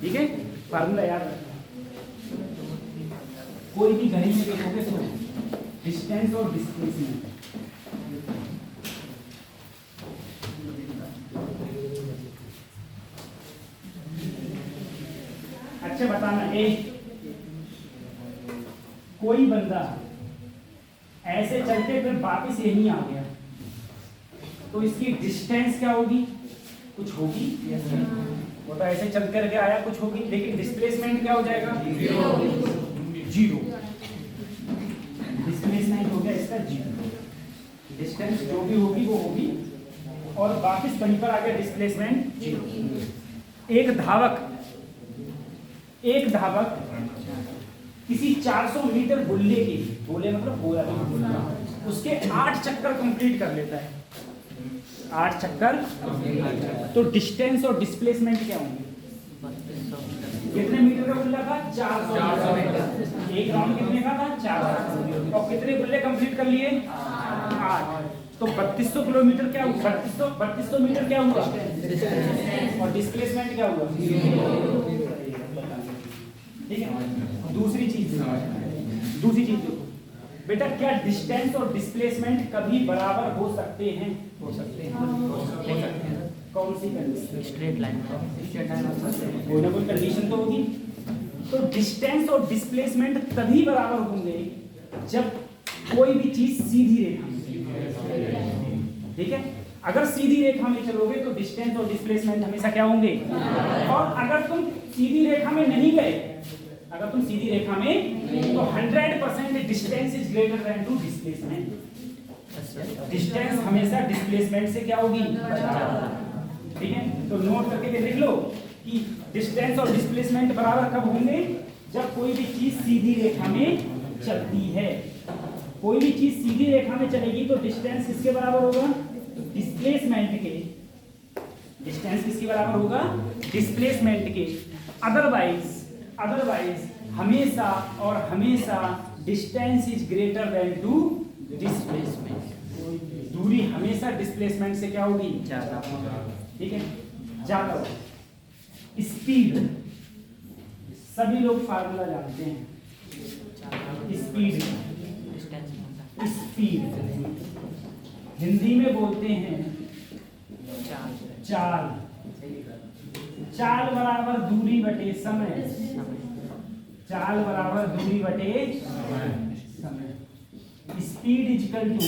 ठीक है, फार्मूला याद, कोई भी घड़ी में देखोगे तो डिस्टेंस और डिस्प्लेसमेंट, अच्छा बताना, कोई बंदा ऐसे चलते फिर वापस यहीं आ गया, तो इसकी डिस्टेंस क्या होगी, कुछ होगी, वो तो ऐसे चल करके आया, कुछ होगी, लेकिन डिस्प्लेसमेंट क्या हो जाएगा, जीरो। डिस्प्लेसमेंट हो गया इसका जीरो, डिस्टेंस जो भी होगी वो होगी, और वापस वहीं पर आ गया डिस्प्लेसमेंट जीरो। एक धावक किसी 400 मीटर बुल्ले के, बोले मतलब गोला, उसके 8 चक्कर कंप्लीट कर लेता है, 8 चक्कर, तो डिस्टेंस और डिस्प्लेसमेंट क्या होंगे, कितने मीटर का बुल्ला था, 400 मीटर, एक राउंड कितने का था, 400, और कितने बुल्ले कंप्लीट कर लिए, 8, तो 3200 किलोमीटर क्या हुआ, 3200 मीटर क्या हुआ, और डिस्प्लेसमेंट क्या हुआ, ठीक है। दूसरी चीज देखो बेटा, क्या डिस्टेंस और डिस्प्लेसमेंट कभी बराबर हो सकते हैं, हो सकते हैं। कौन सी कंडीशन, स्ट्रेट लाइन कोई ना कोई कंडीशन तो होगी। तो डिस्टेंस और डिस्प्लेसमेंट तभी बराबर होंगे जब कोई भी चीज सीधी रेखा में, ठीक है। अगर सीधी रेखा में चलोगे तो डिस्टेंस और डिस्प्लेसमेंट हमेशा क्या होंगे, और अगर तुम सीधी रेखा में नहीं गए, अगर तुम सीधी रेखा में, तो 100% distance is greater than to displacement. Distance हमेशा डिस्प्लेसमेंट से क्या होगी, ठीक है। तो नोट करके लिख लो कि डिस्टेंस और डिस्प्लेसमेंट बराबर कब होंगे, जब कोई भी चीज सीधी रेखा में चलती है। कोई भी चीज सीधी रेखा में चलेगी तो डिस्टेंस किसके बराबर होगा, डिस्प्लेसमेंट के। डिस्टेंस किसके बराबर होगा, डिस्प्लेसमेंट के। अदरवाइज हमेशा और हमेशा distance is greater than to displacement. दूरी हमेशा डिस्प्लेसमेंट से क्या होगी, ज्यादा, ठीक है, ज्यादा होगी। स्पीड, सभी लोग फार्मूला जानते हैं, स्पीड हिंदी में बोलते हैं चाल। चाल बराबर दूरी बटे समय, चाल बराबर दूरी बटे समय। Speed equal to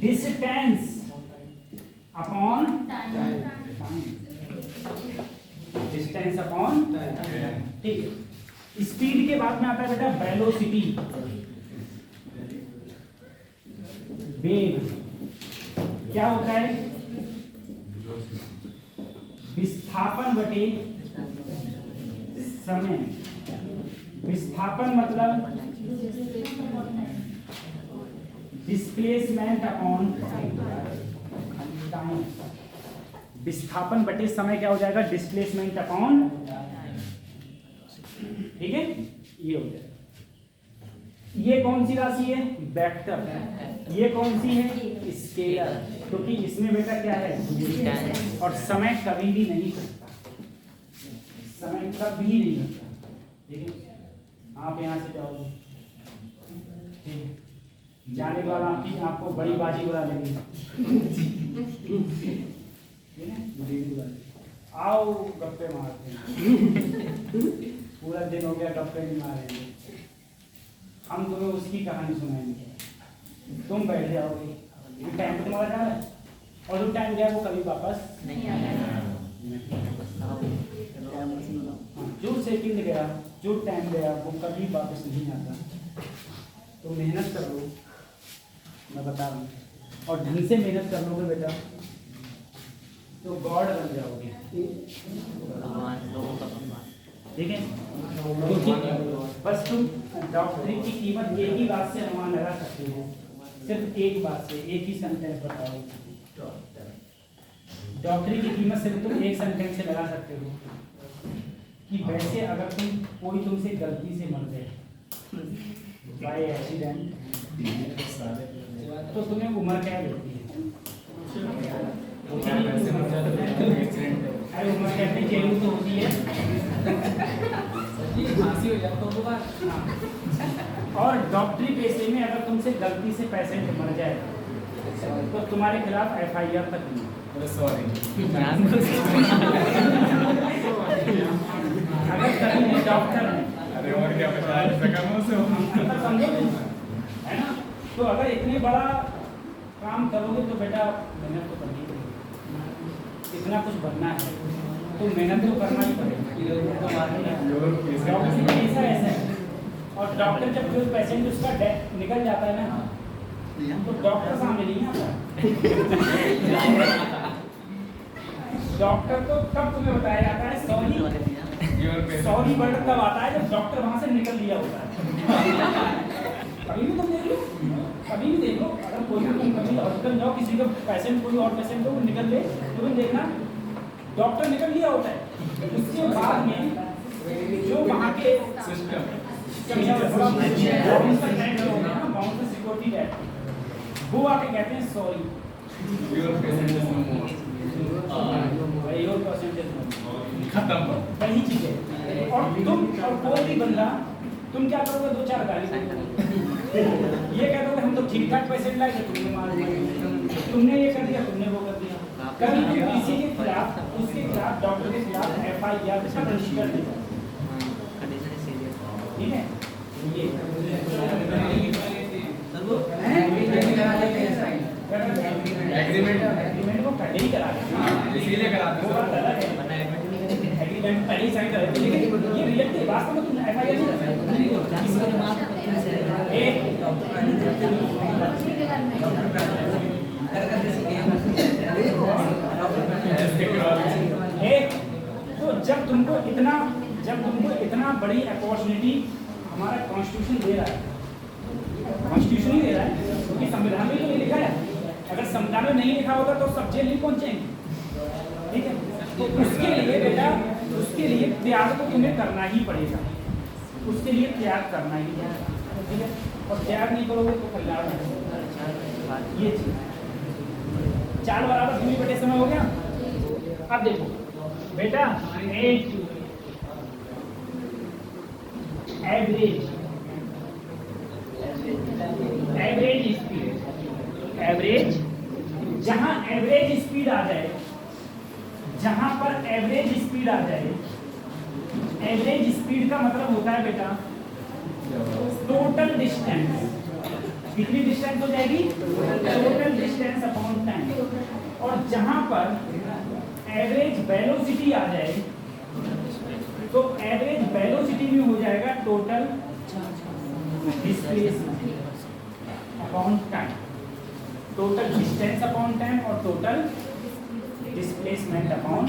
distance upon time, distance upon, ठीक है। स्पीड के बाद में आता है बेटा वेलोसिटी, वेग। क्या होता है, विस्थापन बटे समय। विस्थापन मतलब डिस्प्लेसमेंट अपॉन टाइम। विस्थापन बटे समय क्या हो जाएगा, डिस्प्लेसमेंट अपॉन, ठीक है, ये हो जाएगा। ये कौन सी राशि है, वेक्टर। ये कौन सी है, स्केलर, क्योंकि इसमें बेटा क्या है, और समय कभी भी नहीं घटता, समय कभी नहीं घटता, ठीक है। आप यहाँ से जाओगे, ठीक है, जाने के बाद आपको बड़ी बाजी उड़ा लेंगे, आओ गप्पे मारते हैं, पूरा दिन हो गया गप्पे नहीं मारेंगे, हम तुम्हें उसकी कहानी सुनाएंगे, तुम बैठ जाओगे, टाइम तुम्हारा जा रहा है, और जो टाइम गया वो कभी वापस नहीं आएगा। जो सेकंड गया, जो टाइम गया वो कभी वापस नहीं आता। तो मेहनत कर लो, मैं बता रहा हूँ, और ढंग से मेहनत कर लोगे बेटा तो गॉड बन जाओगे, ठीक है। बस तुम डॉक्टरी की कीमत एक ही बात से अनुमान लगा सकते हो, सिर्फ एक बात से, एक ही सेंटेंस बताओ। डॉक्टरी की कीमत सिर्फ तुम एक सेंटेंस से लगा सकते हो कि वैसे अगर कोई तुमसे गलती से मर जाए बाय एक्सीडेंट, तो तुम्हें उम्र क्या देती है, अरे उम्र कहते जेल तो होती है, फांसी हो जाता तो बात। और डॉक्टरी पेशे में अगर तुमसे गलती से पेशेंट मर जाए तो तुम्हारे खिलाफ FIR तक नहीं। सॉरी, अगर कहीं डॉक्टर है, अरे और क्या बचा सका मुझसे, समझो है ना। तो अगर इतने बड़ा काम करोगे तो बेटा मेहनत तो करनी पड़ेगी। इतना कुछ बनना है तो मेहनत तो करना ही पड़ेगा। डॉक्टर का ऐसा है और डॉक्टर जब जो पेशेंट उसका निकल जाता है ना तो डॉक्टर सामने नहीं आता। डॉक्टर को कब तुम्हें बताया जाता है सॉरी वर्ड तब आता है जब डॉक्टर वहां से निकल लिया होता है। कभी भी तुम देख लो, कभी भी देख लो, अगर कोई भी तुम कभी हॉस्पिटल जाओ किसी का पेशेंट कोई और पेशेंट को निकल ले तो तुम देखना डॉक्टर निकल लिया होता है। उसके बाद में जो वहाँ के सिक्योरिटी है वो आके कहते हैं सॉरी योर खत्म। वही चीज है। और तुम और कोई भी बंदा तुम क्या करोगे, दो चार गाली ये कह दोगे हम तो ठीक ठाक पेशेंट लाए थे, तुमने मार दिया, तुमने ये कर दिया, तुमने वो कर दिया। कभी तुम किसी के खिलाफ उसके खिलाफ डॉक्टर के खिलाफ FIR रजिस्टर कर देगा, ठीक है। एग्रीमेंट को पहले ही करा देंगे, इसीलिए कराते वो बात अलग है। एग्रीमेंट पहले ही साइन करा देंगे, लेकिन ये रियलिटी वास्तव में तुम FIR नहीं कर सकते। तो जब तुमको इतना बड़ी अपॉर्चुनिटी हमारा कॉन्स्टिट्यूशन दे रहा है, कॉन्स्टिट्यूशन ही दे रहा है क्योंकि संविधान में तो ये लिखा है। अगर संविधान में नहीं लिखा होगा तो सब जेल नहीं पहुंचेंगे, ठीक है। तो उसके लिए बेटा, उसके लिए त्याग तो तुम्हें करना ही पड़ेगा, उसके लिए त्याग करना ही है, ठीक है। और त्याग नहीं करोगे तो कल्याण नहीं। ये चीज 4 बराबर 2 बटे समय हो गया। अब देखो बेटा, एवरेज स्पीड, एवरेज जहां एवरेज स्पीड आ जाए, जहां पर एवरेज स्पीड आ जाए, एवरेज स्पीड का मतलब होता है बेटा टोटल डिस्टेंस। कितनी डिस्टेंस हो जाएगी, टोटल डिस्टेंस अपॉन टाइम। और जहां पर एवरेज वेलोसिटी आ जाए तो एवरेज वेलोसिटी में हो जाएगा total displacement upon time, total distance upon time और टोटल डिस्प्लेसमेंट अपॉन,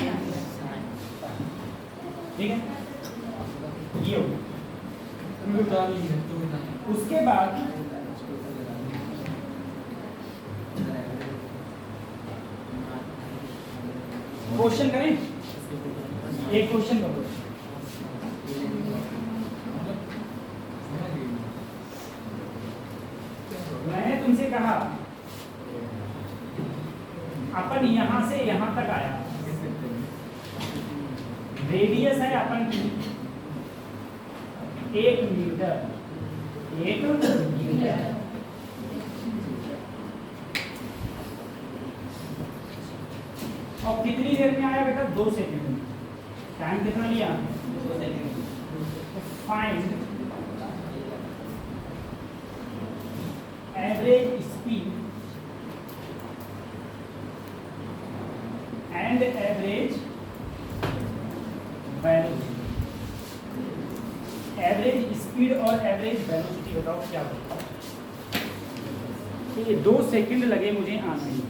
ठीक है। ये हो उसके बाद क्वेश्चन करें, एक क्वेश्चन करो। मैंने तुमसे कहा अपन यहां से यहां तक आया, रेडियस है अपन की 1 मीटर, 1 मीटर। और कितनी देर में आया बेटा, 2 सेकंड। टाइम कितना लिया, 2 second. Find average speed and average velocity. Average speed और एवरेज वेलोसिटी बताओ क्या होगा। तो ये 2 सेकंड लगे मुझे आने में।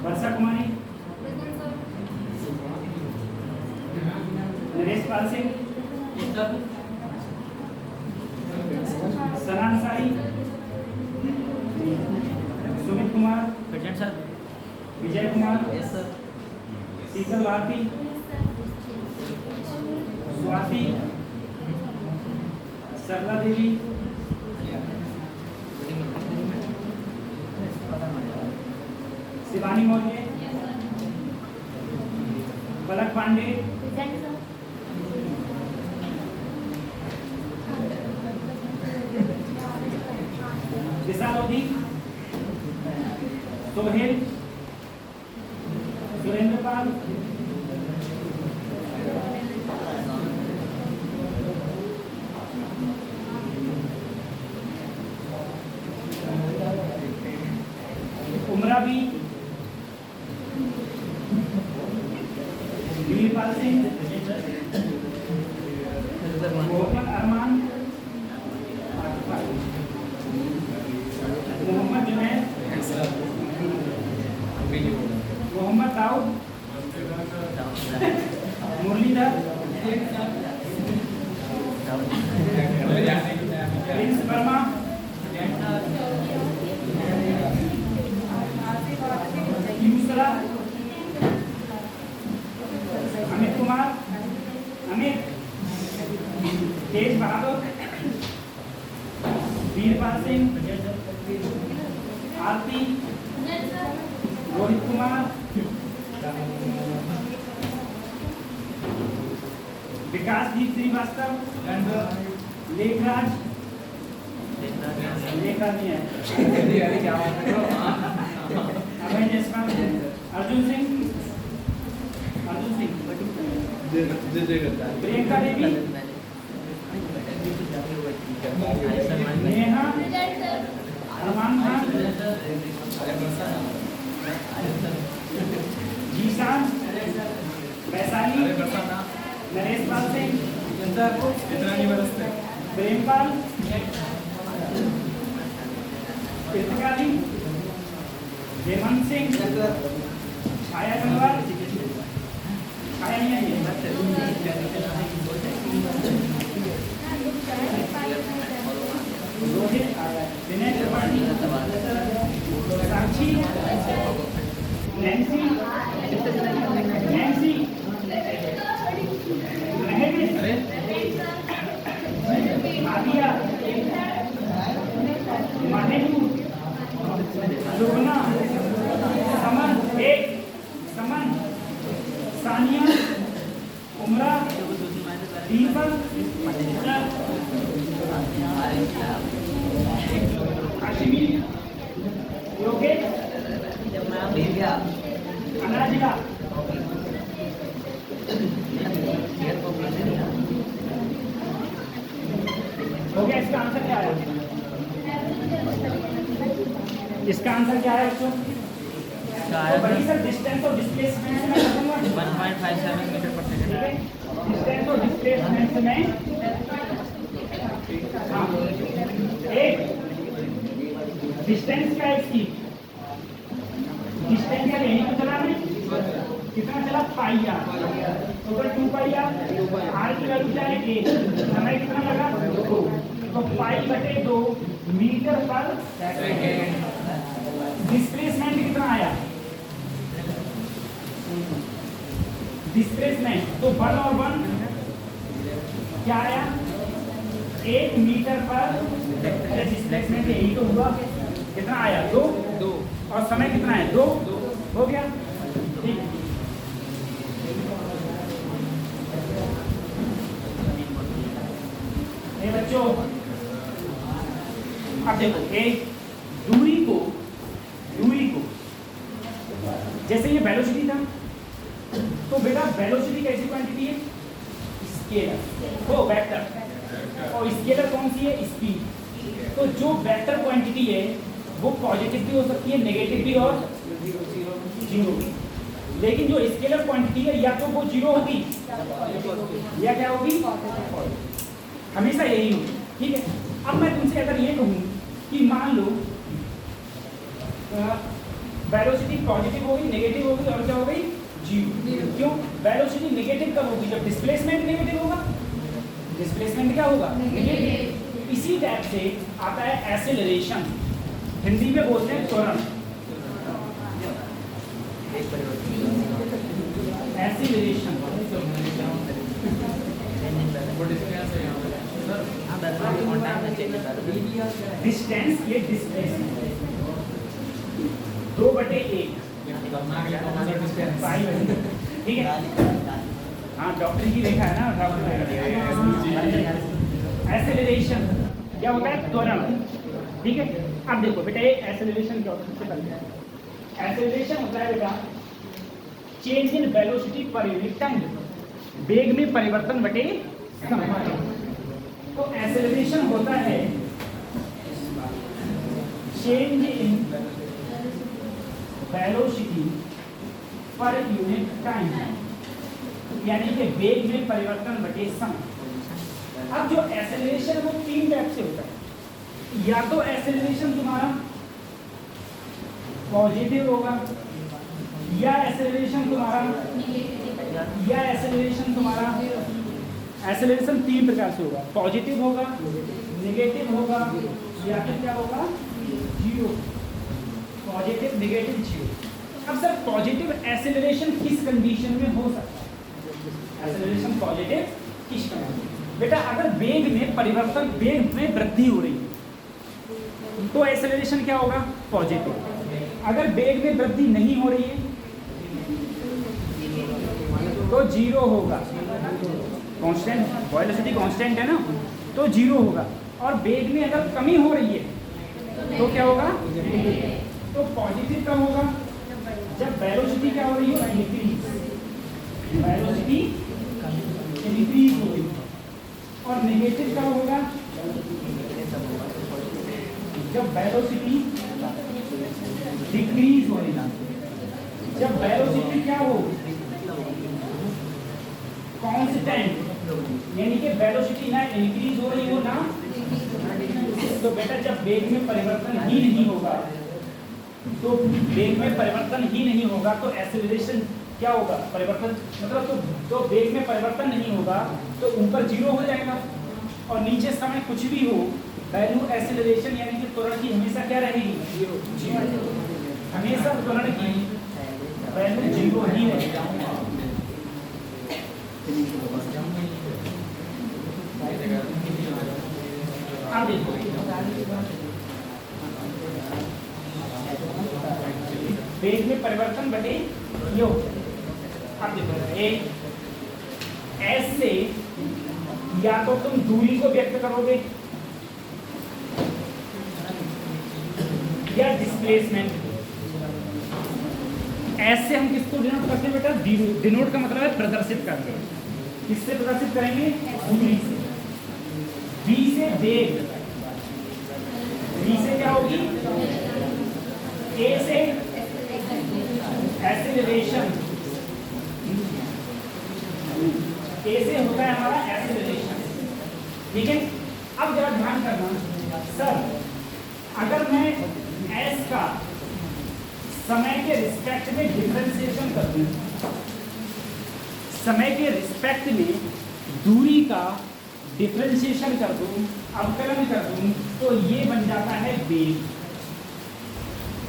वर्षा कुमारी, नरेश पाल सिंह, सना अंसारी, विजय कुमार, यस सर। शीतल भारती, स्वाति, सरला देवी, शिवानी मौर्य, पलक पांडे, विशाल लोधी, सोहेल, सुरेंद्र पाल, उमरावी, वीरपाल सिंह, मोहम्मद अरमान, मोहम्मद जुनैद, मोहम्मद दाऊद, मुरलीधर, प्रिंस वर्मा, यूसरा, अमित कुमार, अमित, तेज बहादुर, वीरपाल सिंह, आरती, रोहित कुमार, विकासदीप श्रीवास्तव, लेखराज, लेखराज नहीं है, अभय जायसवाल, अर्जुन सिंह, प्रियंका देवी, नेहा, अरमान खान, जीशान, वैशाली, नरेश पाल सिंह, प्रेमपाल, कृतिकाली, हेमंत सिंह, छाया गंगवार, छाया नहीं है, रोहित, विनय त्रिपाठी, साक्षी, नैन्सी, नैन्सी, आदिया, मानेकू, सुगना, समन, समन, सानिया, उमरा, दीपक, हाशिमी, योगेश, अनाजिका, हो गया। इसका आंसर क्या है? इसका आंसर क्या है बच्चों? तो बड़ी सर डिस्टेंस और डिस्प्लेसमेंट से मैं करूंगा 1.57 मीटर पर सेकंड। ठीक है, डिस्टेंस और डिस्प्लेसमेंट से मैं हाँ एक डिस्टेंस का इसकी डिस्टेंस का यही तो चला है, कितना चला पाई आर, तो अगर 2 पाई आर की वैल्यू क्या है 1, समय कितना लगा 2, तो पाई बटे 2 मीटर पर सेकंड। डिस्प्लेसमेंट कितना आया? डिस्प्लेसमेंट तो 1 और 1 क्या आया 1 मीटर पर। डिस्प्लेसमेंट यही तो हुआ, कितना आया 2 और समय कितना है 2 हो गया। ठीक है, ये बच्चों अब देखो एक दूरी को जैसे ये वेलोसिटी था, तो बेटा वेलोसिटी कैसी क्वांटिटी है? स्केलर हो वेक्टर, और स्केलर कौन सी है? स्पीड। तो जो वेक्टर क्वांटिटी है वो पॉजिटिव भी हो सकती है, नेगेटिव भी और जीरो भी। लेकिन जो स्केलर क्वांटिटी है या तो वो जीरो होगी या क्या होगी, हमेशा यही होगी। ठीक है, अब मैं तुमसे अगर ये कहूँ कि मान लो वेलोसिटी पॉजिटिव होगी, नेगेटिव होगी और क्या हो गई जीरो। क्यों? वेलोसिटी नेगेटिव कब होगी? जब डिस्प्लेसमेंट नेगेटिव होगा। डिस्प्लेसमेंट क्या होगा? नेगेटिव। इसी टाइप से आता है एक्सेलरेशन, हिंदी में बोलते हैं त्वरण। एक्सीलरेशन, वो डिस्टेंस है यहाँ पे सर। हाँ बैकग्राउंड ऑन टाइम में चेंज कर दो। डिस्टेंस ये डिस्प्लेसमेंट 2/1 खतरनाक है कौन सा डिस्टेंस। ठीक है। हाँ डॉक्टर की देखा है ना, डॉक्टर एक्सेलरेशन क्या होता है, त्वरण। ठीक है। अब देखो बेटा ये एक्सेलरेशन क्या होता है, सबसे पहले एक्सेलरेशन होता है बेटा change in velocity per unit time, वेग में परिवर्तन बटे समय। तो एक्सेलरेशन होता है change in velocity per unit time, यानी कि वेग में परिवर्तन बटे समय। अब जो एक्सेलरेशन वो 3 टाइप से होता है, या तो एक्सेलरेशन तुम्हारा पॉजिटिव होगा, या एक्सेलरेशन तुम्हारा एक्सेलरेशन 3 प्रकार से होगा, पॉजिटिव होगा, नेगेटिव होगा, या फिर क्या होगा जीरो, पॉजिटिव नेगेटिव जीरो। अब सर पॉजिटिव एक्सेलरेशन किस कंडीशन में हो सकता है, एक्सेलरेशन पॉजिटिव किस कंडीशन, बेटा अगर वेग में परिवर्तन, वेग में वृद्धि हो रही है तो एक्सेलरेशन क्या होगा, पॉजिटिव। अगर वेग में वृद्धि नहीं हो रही है तो जीरो होगा, कांस्टेंट वेलोसिटी कांस्टेंट है ना, तो जीरो होगा। और वेग में अगर कमी हो रही है तो क्या होगा, तो पॉजिटिव कब होगा, जब वेलोसिटी क्या हो रही है, इंक्रीज, वेलोसिटी इंक्रीज हो रही है। और नेगेटिव कब होगा, जब वेलोसिटी डिक्रीज हो रही है। जब वेलोसिटी क्या हो, कांस्टेंट, यानी कि वेलोसिटी ना इंक्रीज हो रही हो ना, तो बेटा जब वेग में परिवर्तन ही नहीं होगा, तो वेग में परिवर्तन ही नहीं होगा तो एक्सेलरेशन क्या होगा, परिवर्तन मतलब तो वेग में परिवर्तन नहीं होगा तो ऊपर जीरो हो जाएगा और नीचे समय कुछ भी हो, वैल्यू एक्सेलरेशन यानी कि त्वरण की हमेशा क्या रहेगी, जीरो। हमेशा त्वरण की वैल्यू जीरो ही रहेगी। अब देखो वेग में परिवर्तन बटे यो। अब देखो एक एस से या तो तुम दूरी को व्यक्त करोगे या डिस्प्लेसमेंट। एस से हम किसको डिनोट करते हैं बेटा, डिनोट का मतलब है प्रदर्शित करना। किससे प्रदर्शित करेंगे, दूरी से। बी से वेग, बी से क्या होगी, ए से एक्सेलरेशन, ए से होता है हमारा एक्सेलरेशन। ठीक है। अब जरा ध्यान करना सर, अगर मैं एस का समय के रिस्पेक्ट में डिफरेंशिएशन कर दूं, समय के रिस्पेक्ट में दूरी का डिफरेंशिएशन कर दूं, अवकलन कर दूं, तो ये बन जाता है वेग।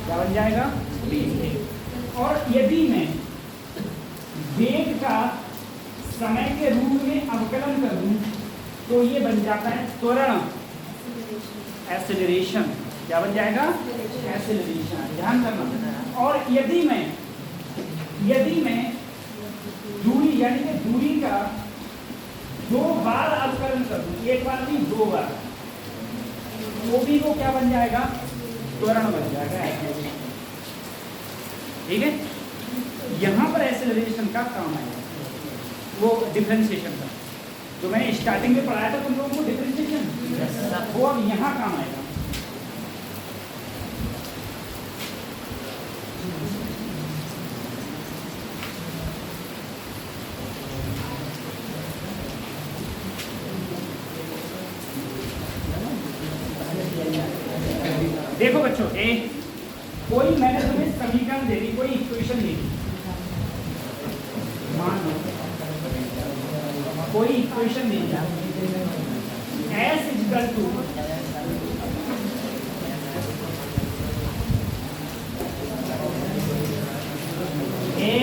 क्या बन जाएगा, वेग। और यदि मैं वेग का समय के रूप में अवकलन कर दूं तो ये बन जाता है त्वरण, एक्सेलरेशन। क्या बन जाएगा, एक्सेलरेशन। ध्यान करना। और यदि मैं दूरी यानी कि दूरी का 2 बार अवकलन कर दूं, एक बार नहीं 2 बार, वो भी वो क्या बन जाएगा, त्वरण बन जाएगा। ठीक है। यहाँ पर एक्सेलरेशन का काम आएगा, वो डिफरेंशिएशन का, तो मैंने स्टार्टिंग में पढ़ाया था तुम लोगों को डिफरेंशिएशन, वो अब यहाँ काम आएगा। देखो बच्चों, कोई मैंने तुम्हें समीकरण दे दी, कोई इक्वेशन दे दी, मान लो कोई इक्वेशन दे दिया, S equal to A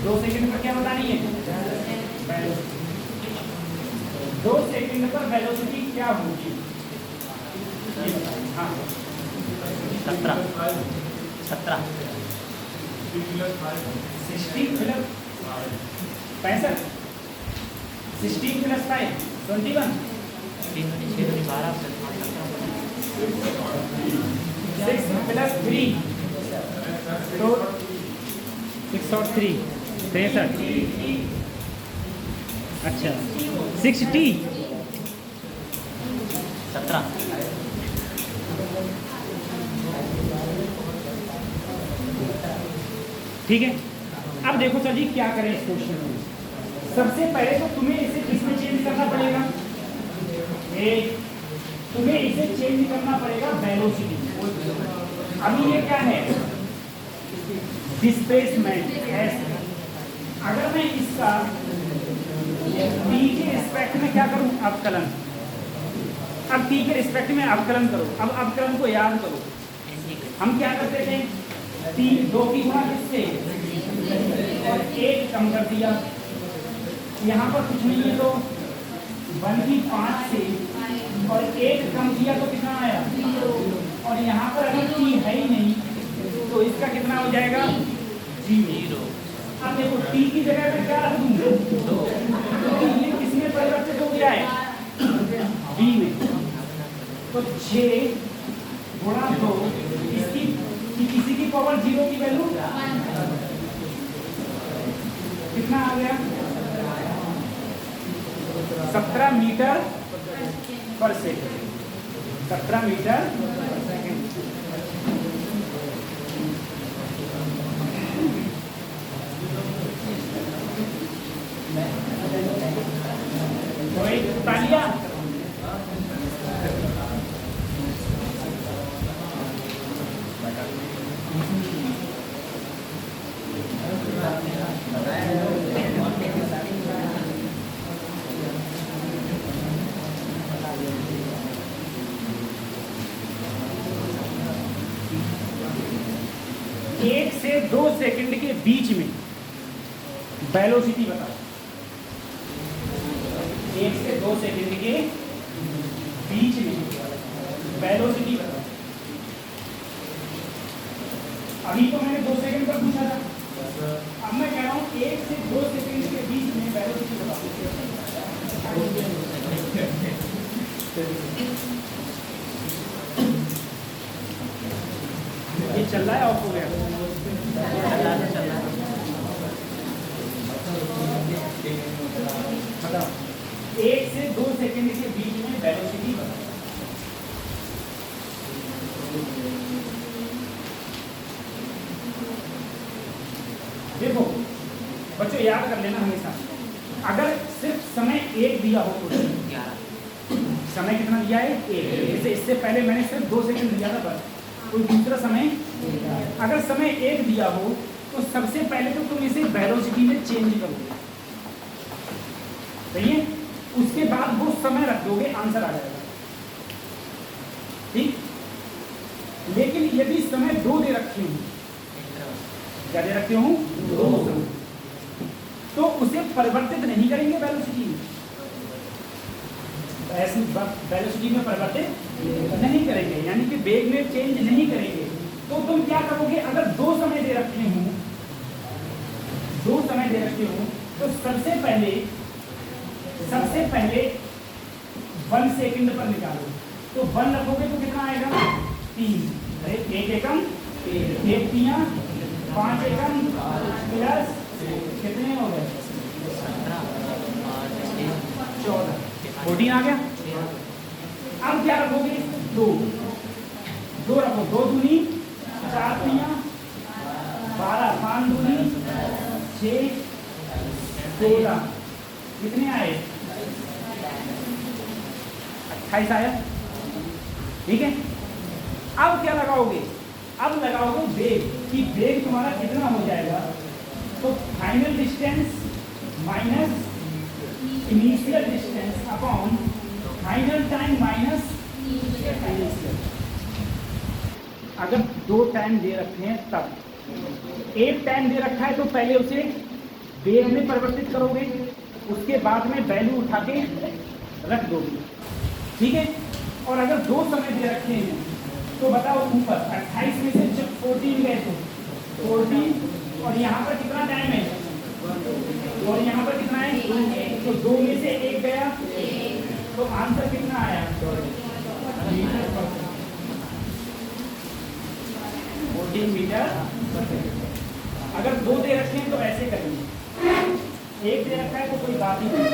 2 second पर क्या बतानी है? 2 सेकंड पर वेलोसिटी क्या होगी ये बताइए। हाँ 17 17 16 प्लस 65 16 प्लस 5 21 3 6 12 6 प्लस 3 तो 6 और 3 63 अच्छा 60 17 ठीक है। अब देखो सर जी क्या करें इस क्वेश्चन में। सबसे पहले तो तुम्हें इसे किसमें चेंज करना पड़ेगा? एक तुम्हें इसे चेंज करना पड़ेगा वेलोसिटी। अभी ये क्या है? Displacement S. अगर मैं इसका t के रिस्पेक्ट में क्या करूं? अवकलन। अब t के रिस्पेक्ट में अवकलन करो। अब अवकलन को याद करो। हम क्या करते थे? 2 की गुणा किससे और 1 कम कर दिया। यहाँ पर कुछ नहीं है तो 1 की 5 से और 1 कम किया तो कितना आया? और यहाँ पर अगर t है ही नहीं तो इसका कितना हो जाएगा? 0। अब देखो t की जगह पे क्या रख दूँ? तो ये किसमें परिवर्तित हो गया है? b में। तो 6 गुणा 2 इसकी किसी की पावर 0 की वैल्यू कितना आ गया? 17 मीटर पर सेकंड। 17 मीटर पर सेकंड। तो एक तालिया एक से 2 सेकंड के बीच में वेलोसिटी बताओ। 1 से 2 सेकंड के बीच में वेलोसिटी बताओ। अभी तो मैंने 2 सेकंड पर पूछा था। अब मैं कह रहा हूँ 1 से 2 सेकंड के बीच में वेलोसिटी बताओ। ये चल रहा है ऑफ हो गया? बताओ 1 से 2 सेकंड के बीच में वेलोसिटी बताओ। देखो बच्चों याद कर लेना हमेशा, अगर सिर्फ समय 1 दिया हो तो समय कितना दिया है? 1। जैसे इससे पहले मैंने सिर्फ 2 सेकंड दिया था बस, कोई दूसरा समय। अगर समय 1 दिया हो तो सबसे पहले तो तुम इसे वेलोसिटी में चेंज करोगे, सही है? उसके बाद वो समय रख दोगे, आंसर आ जाएगा, ठीक। लेकिन यदि समय 2 दे रखे हूं, क्या दे रखे हूं? 2, तो उसे परिवर्तित नहीं करेंगे वेलोसिटी में। ऐसी वेलोसिटी में परिवर्तित नहीं करेंगे, यानी कि वेग में चेंज नहीं करेंगे। तो तुम क्या करोगे? अगर 2 समय दे रखे हूं, 2 समय दे रखे हूं, तो सबसे पहले 1 सेकंड पर निकालो। तो 1 रखोगे तो कितना आएगा? 3। अरे 1 एकम 1 तिया 5 एकम प्लस कितने हो गए? 14 14 आ गया। अब क्या रखोगे? 2 रखो। 2 दूनी 4 तिया 12 5 दूनी 6 16 कितने आए? 28 आया, ठीक है। अब क्या लगाओगे? अब लगाओगे वेग, कि वेग तुम्हारा कितना हो जाएगा। तो final distance minus initial distance upon final time minus initial. अगर 2 टाइम दे रखे हैं तब, 1 टाइम दे रखा है तो पहले उसे वेग में परिवर्तित करोगे, उसके बाद में वैल्यू उठा के रख दोगे, ठीक है। और अगर दो समय दे रखे हैं तो बताओ ऊपर 28 में से जब 14 गए तो 14 और यहाँ पर कितना टाइम है और यहाँ पर कितना है, तो 2 में से 1 गया तो आंसर कितना आया 14 मीटर। अगर 2 दे रखे हैं तो ऐसे करेंगे, 1 दे रखा है तो कोई बात ही नहीं।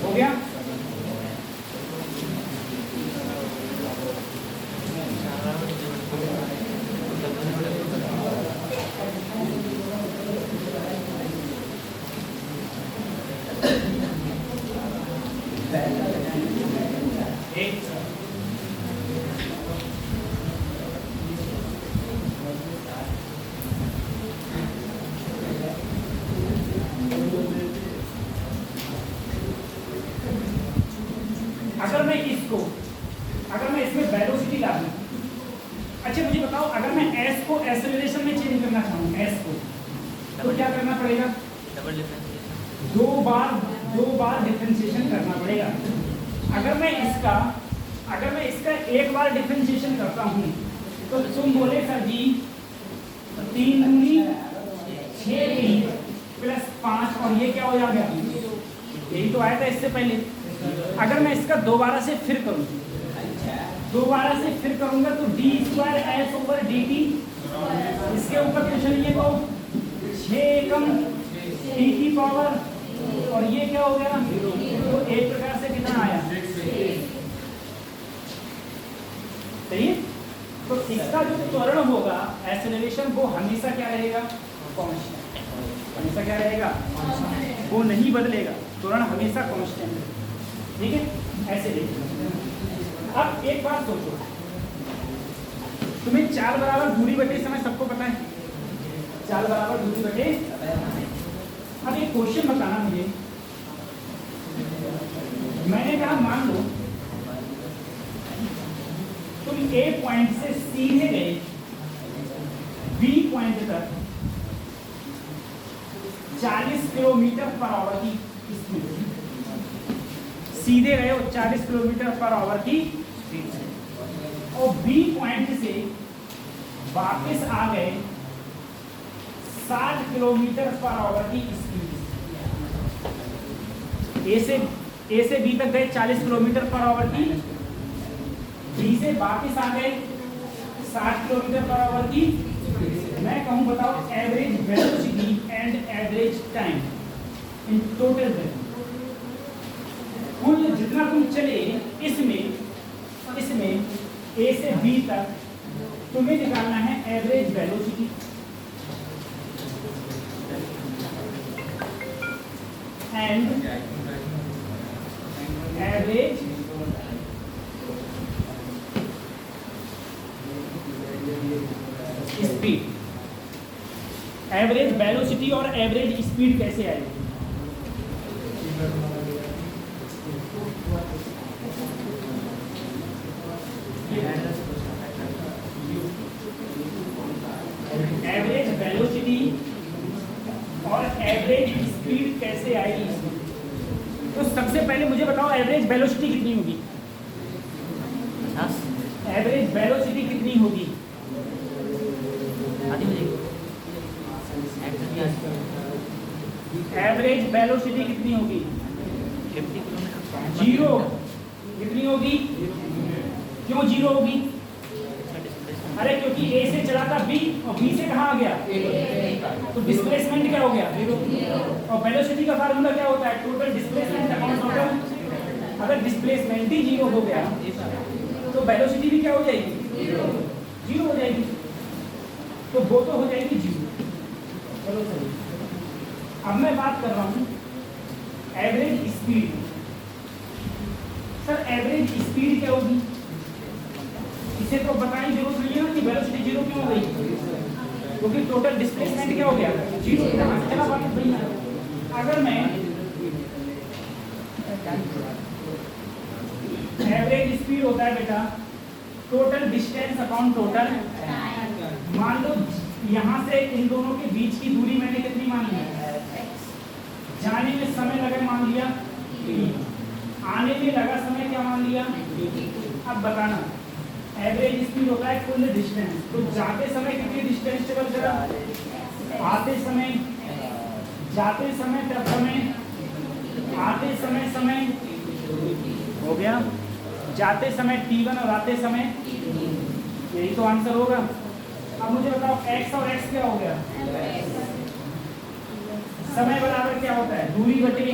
हो गया। अगर मैं इसमें वेलोसिटी ला दूं, अच्छा मुझे बताओ अगर मैं s को एक्सेलरेशन में चेंज करना चाहूँ s को, तो क्या करना पड़ेगा? दो बार डिफरेंशिएशन करना पड़ेगा। अगर मैं इसका एक बार डिफरेंशिएशन करता हूँ तो तुम बोले सर जी 3 दूनी 6 प्लस 5 और ये क्या हो जाएगा, यही तो आया था इससे पहले। अगर मैं इसका दोबारा से फिर करूंगा तो D square S over D T, इसके ऊपर कुछ नहीं है तो 6 कम टी की पावर और ये क्या हो गया, तो एक प्रकार से कितना आया, सही है। तो इसका जो त्वरण होगा एक्सेलरेशन वो हमेशा क्या रहेगा, कांस्टेंट, हमेशा क्या रहेगा, वो नहीं बदलेगा, त्वरण हमेशा कांस्टेंट है, ठीक है। ऐसे देखिए, अब एक बात सोचो, तुम्हें 4 बराबर दूरी बटे समय सबको पता है, 4 बराबर दूरी बटे। अब एक क्वेश्चन बताना मुझे, मैंने कहा मान लो तुम A पॉइंट से सीधे गए B पॉइंट तक 40 किलोमीटर पर आवर की स्पीड से, सीधे गए हो 40 किलोमीटर पर आवर की स्पीड से, और B पॉइंट से वापस आ गए 60 किलोमीटर पर आवर की स्पीड से। A से B तक गए 40 किलोमीटर पर आवर की, B से वापस आ गए 60 किलोमीटर पर आवर की। मैं कहूँ बताओ average velocity and average time in total value, कुल जितना तुम चले इसमें A से B तक तुम्हें निकालना है average velocity and average speed. Average velocity और एवरेज स्पीड कैसे आएगी? एवरेज वेलोसिटी और एवरेज स्पीड कैसे आएगी? तो सबसे पहले मुझे बताओ एवरेज वेलोसिटी कितनी होगी? एवरेज वेलोसिटी कितनी होगी? एवरेज वेलोसिटी कितनी होगी? 0। कितनी होगी? क्यों 0 होगी? अरे क्योंकि A से चला था B और B से कहाँ आ गया, तो डिस्प्लेसमेंट क्या हो गया, 0। और वेलोसिटी का फार्मूला क्या होता है, टोटल डिस्प्लेसमेंट अपॉन टोटल। अगर डिस्प्लेसमेंट ही 0 हो गया तो वेलोसिटी भी क्या हो जाएगी, 0 हो जाएगी, तो वो तो हो जाएगी 0। चलो सही। अब मैं बात कर रहा हूँ average speed. Sir average speed क्या होगी? इसे तो बताने की जरूरत नहीं है ना कि वेलोसिटी 0 क्यों हो गई, क्योंकि टोटल डिस्प्लेसमेंट क्या हो गया, 0। चला बात भैया, अगर मैं एवरेज स्पीड होता है बेटा टोटल डिस्टेंस अपॉन टोटल। मान लो यहाँ से इन दोनों के बीच की दूरी मैंने कितनी मानी है, जाने में समय लगा मान लिया, आने में लगा समय क्या मान लिया। अब बताना एवरेज स्पीड होता है कुल डिस्टेंस, तो जाते समय कितनी डिस्टेंस ट्रेवल करा, आते समय, जाते समय तब समय, आते समय समय हो गया, जाते समय t1 और आते समय, यही तो आंसर होगा। अब मुझे बताओ x और x क्या हो गया, समय बराबर क्या होता है दूरी बटे,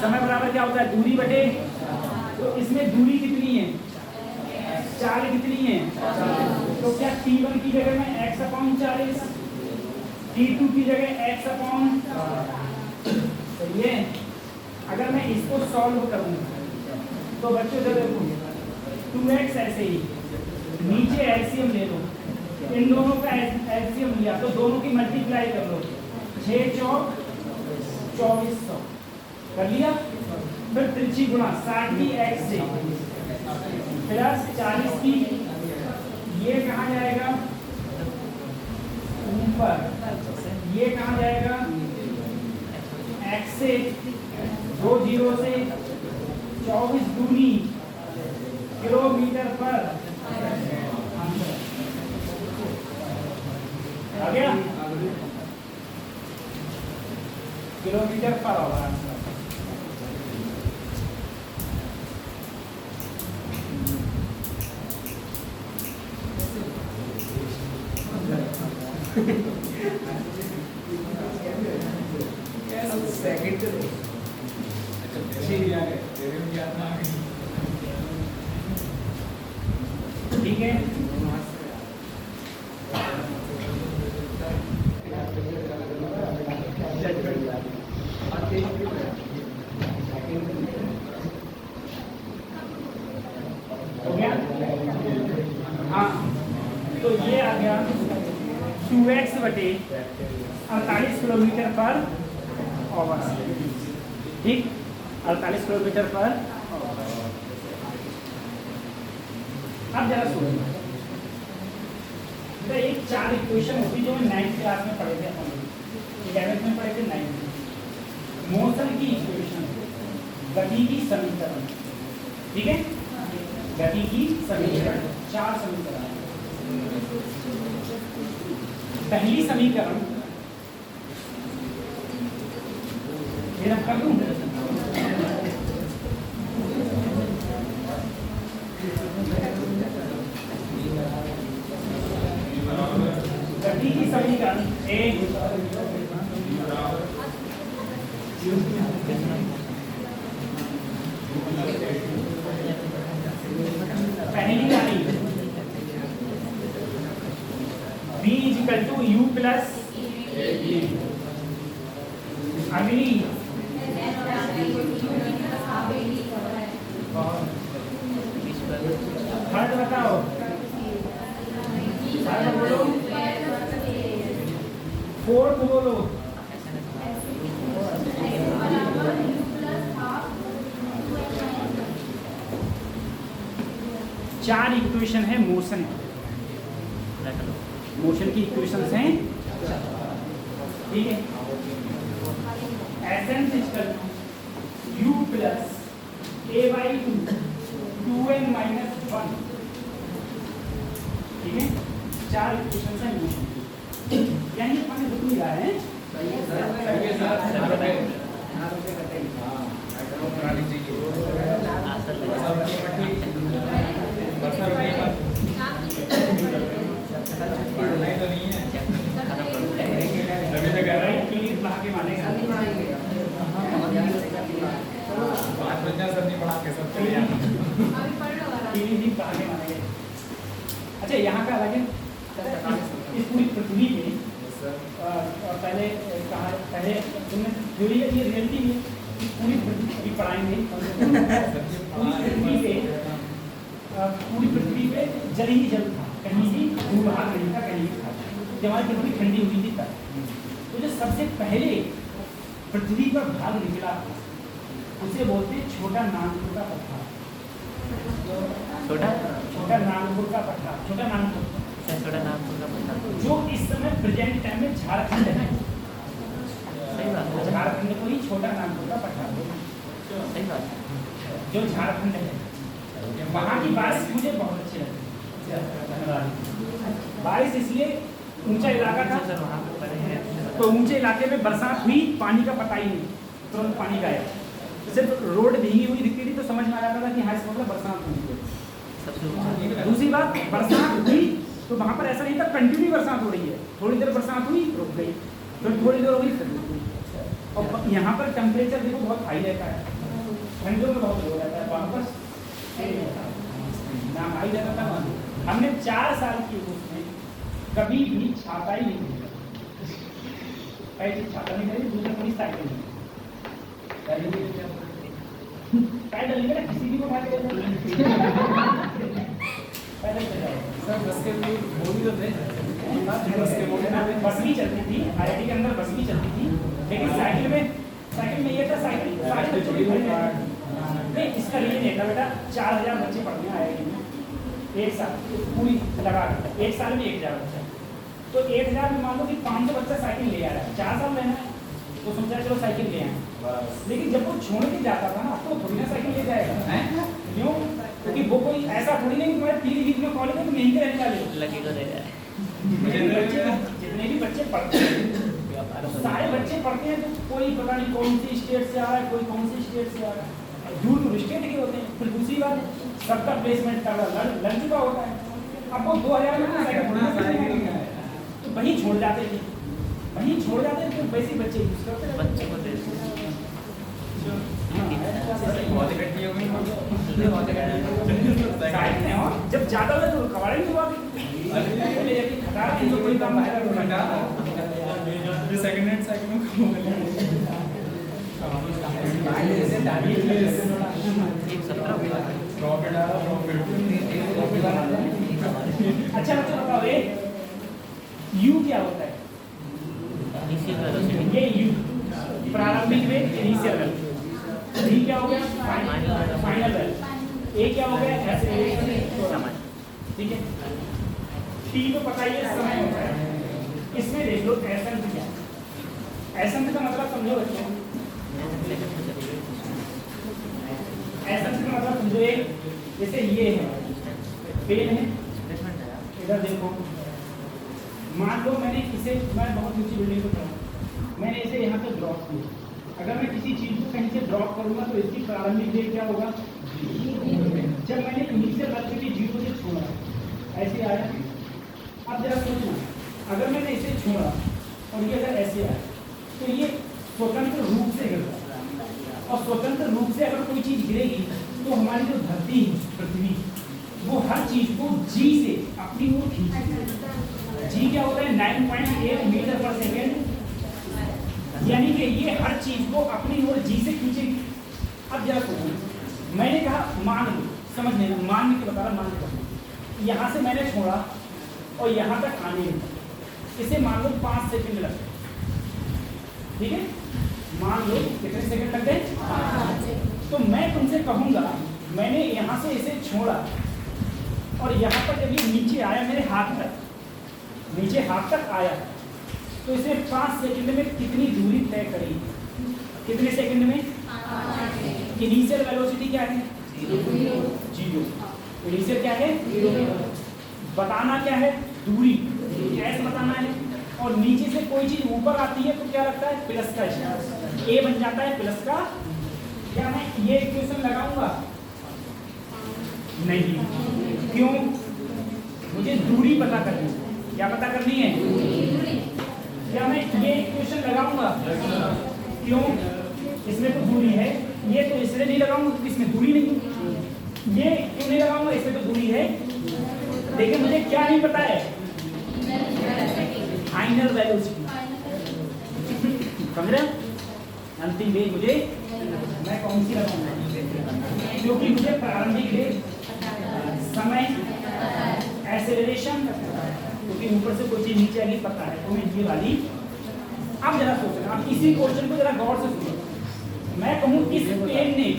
समय बराबर क्या होता है दूरी बटे, तो इसमें दूरी कितनी है, चाल कितनी है, तो क्या t1 की जगह में x/40, t2 की जगह x/, सही है। अगर मैं इसको सॉल्व करूं तो बच्चों जब देखो 2x ऐसे ही, नीचे एलसीएम ले लो, इन दोनों का एलसीएम लिया तो दोनों की मल्टीप्लाई कर लो, 6 चौक 2400 कर लिया, फिर तिरछी गुणा 60 की x से प्लस 40 की, ये कहाँ जाएगा ऊपर, ये कहाँ जाएगा x से 2 जीरो से 24 दूनी किलोमीटर पर आ गया, किलोमीटर पर होगा आंसर। ठीक है, हो गया। हाँ तो ये आ गया 2x बटे 48 किलोमीटर पर आवर, ठीक 48 किलोमीटर पर। अब जरा सोचिए, एक 4 इक्वेशन होती जो 9th क्लास में पढ़े थे अपन, 11th में पढ़े थे 9th में, मोशन की इक्वेशन, गति की समीकरण, ठीक है, गति की समीकरण 4 समीकरण। पहली समीकरण फिर हम कर दूं, गति की समीकरण पहली वाली v = u प्लस अगली थर्ड बताओ, थर्ड बोलो, फोर्थ बोलो, चार इक्वेशन है मोशन की, मोशन की इक्वेशंस हैं, ठीक है। S N system u plus a/2 2n - 1, ठीक है, चार इक्वेशंस हैं मोशन की, यानी अपन लिख नहीं रहा है, अच्छा यहाँ का अलग है, इस पूरी पृथ्वी पे पहले कहा, पहले तुमने जो ये रियलिटी है, इस पूरी पृथ्वी पढ़ाएंगे, पूरी पृथ्वी पे जल ही जल था, कहीं भी भूभाग नहीं था, कहीं भी था, जब हमारी पृथ्वी ठंडी हुई थी तब। तो जो सबसे पहले पृथ्वी पर भाग निकला उसे बोलते हैं छोटा नागपुर का पत्थर, छोटा छोटा नागपुर का पट्टा, छोटा नागपुर छोटा नागपुर का पट्टा। जो इस समय प्रेजेंट टाइम में झारखंड है, सही बात है, झारखंड को ही छोटा नागपुर का पट्टा बोलते हैं। सही बात है। जो झारखंड है वहाँ की बारिश मुझे बहुत अच्छी लगती है। बारिश इसलिए ऊंचा इलाका था, सर वहाँ पे पड़े हैं तो ऊंचे इलाके में बरसात हुई, पानी का पता ही नहीं, तुरंत पानी गायब। सिर्फ रोड भीगी हुई दिखती थी तो समझ में आ जाता था कि हाँ इसका मतलब बरसात हुई है। सबसे ऊँचा। दूसरी बात, बरसात हुई तो वहाँ पर ऐसा नहीं था कंटिन्यू बरसात हो रही है, थोड़ी देर बरसात हुई रुक गई, फिर थोड़ी देर हो गई फिर रुक गई। और यहाँ पर टेम्परेचर देखो बहुत हाई रहता है, ठंडियों में बहुत लो रहता है, वहाँ पर ना हाई रहता था। हमने 4 साल की उसमें कभी भी छाता ही नहीं खरीदा, पहले छाता नहीं खरीदी, दूसरा कोई साइकिल नहीं, पैदल नहीं, किसी भी को उठा के पैदल चले जाओ। सर बस के लिए बोली तो थे, बस भी चलती थी, IIT के अंदर बस भी चलती थी, लेकिन साइकिल में ये था, साइकिल सारे बच्चों की भरी रहती थी। नहीं, इसका ये नहीं था बेटा, 4000 बच्चे पढ़ते हैं IIT में एक साल पूरी लगा के, एक साल में 1000 बच्चा, तो 1000 में मान लो कि 500 बच्चा साइकिल ले आ रहा है, 4 साल लेना है तो सोचा चलो साइकिल ले आए। लेकिन जब वो छोड़ के जाता था ना तो थोड़ी ना साइकिल ले जाएगा, क्यों? क्योंकि वो कोई ऐसा थोड़ी नहीं कि तुम्हारे 3 में कॉलेज में तुम यहीं के रहने वाले हो। लगी को दे जाए। जितने भी बच्चे पढ़ते हैं सारे बच्चे पढ़ते हैं, तो कोई पता नहीं कौन सी स्टेट से आ रहा है, कोई कौन सी स्टेट से आ रहा है, दूर स्टेट के होते हैं। फिर दूसरी बात, सबका प्लेसमेंट का लग चुका होता है। अब वो 2000 में तो वहीं छोड़ जाते थे, वहीं छोड़ जाते थे, तो वैसे बच्चे यूज करते हैं। बच्चे को दे बहुत इकट्ठी हो गई, बहुत साइड में और जब ज्यादा हो तो कबाड़ी में हुआ खटारा नहीं तो कोई काम सेकंड हैंड साइकिल में कम हो अच्छा बच्चों बताओ, ये यू क्या होता है? Initial velocity. ये यू प्रारंभिक वेग, इनिशियल वेग। वी क्या हो गया? फाइनल वेग। ए क्या हो गया? एक्सेलरेशन, समय। ठीक है। टी तो पता ही है, समय होता है। इसमें देख लो एसेंट क्या है। एसेंट का मतलब समझो बच्चों, एसेंट का मतलब समझो, एक जैसे ये है पेन है, इधर देखो, मान लो मैंने इसे, मैं बहुत ऊंची बिल्डिंग को चढ़ा, मैंने इसे यहाँ पे ड्रॉप किया। अगर मैं किसी चीज को कहीं से ड्रॉप करूंगा तो इसकी प्रारंभिक वेग क्या होगा? जब मैंने इनिशियल वेलोसिटी 0 से छोड़ा, ऐसे आया। अब जरा सोचना, अगर मैंने इसे छोड़ा और ये अगर ऐसे आया तो ये स्वतंत्र रूप से गिरता है, और स्वतंत्र रूप से अगर कोई चीज गिरेगी तो हमारी जो धरती है, पृथ्वी, वो हर चीज को जी से अपनी ओर खींचेगी। जी क्या होता है? 9.8 मीटर पर सेकेंड, यानी कि ये हर चीज को अपनी ओर जी से खींचेगी। अब जरा सोचो, मैंने कहा मान लो, समझ लेना, मान के बता रहा, मान के यहाँ से मैंने छोड़ा और यहाँ तक आने में इसे मान लो 5 सेकंड लगते, ठीक है? मान लो कितने सेकंड लग गए? तो मैं तुमसे कहूँगा, मैंने यहाँ से इसे छोड़ा और यहाँ पर जब ये नीचे आया मेरे हाथ तक, नीचे हाथ तक आया, तो इसे 5 सेकंड में कितनी दूरी तय करेगी? कितने सेकंड में? इनिशियल वेलोसिटी क्या है? 0। इनिशियल क्या है? 0। बताना क्या है? दूरी, ऐसे बताना है। और नीचे से कोई चीज ऊपर आती है तो क्या लगता है? प्लस का इशारा, ए बन जाता है प्लस का। क्या मैं ये इक्वेशन लगाऊंगा? नहीं, क्यों? मुझे दूरी पता करनी है। क्या पता करनी है? क्या मैं ये इक्वेशन लगाऊंगा? क्यों? इसमें तो दूरी है, ये तो इसलिए नहीं लगाऊंगा क्योंकि इसमें दूरी नहीं। ये क्यों नहीं लगाऊंगा? इसमें तो दूरी है, लेकिन मुझे क्या नहीं पता है? Final velocity. समझ रहे हो? अंतिम वेग मुझे मैं कौन सी लगाऊंगा? क्योंकि मुझे प्रारंभिक वेग, समय, एक्सेलरेशन, क्योंकि ऊपर से कोई चीज नीचे आएगी पता है, तो मैं ये वाली। अब जरा सोचना, अब इसी क्वेश्चन को जरा गौर से सुनो। मैं कहूँ इस पेन ने,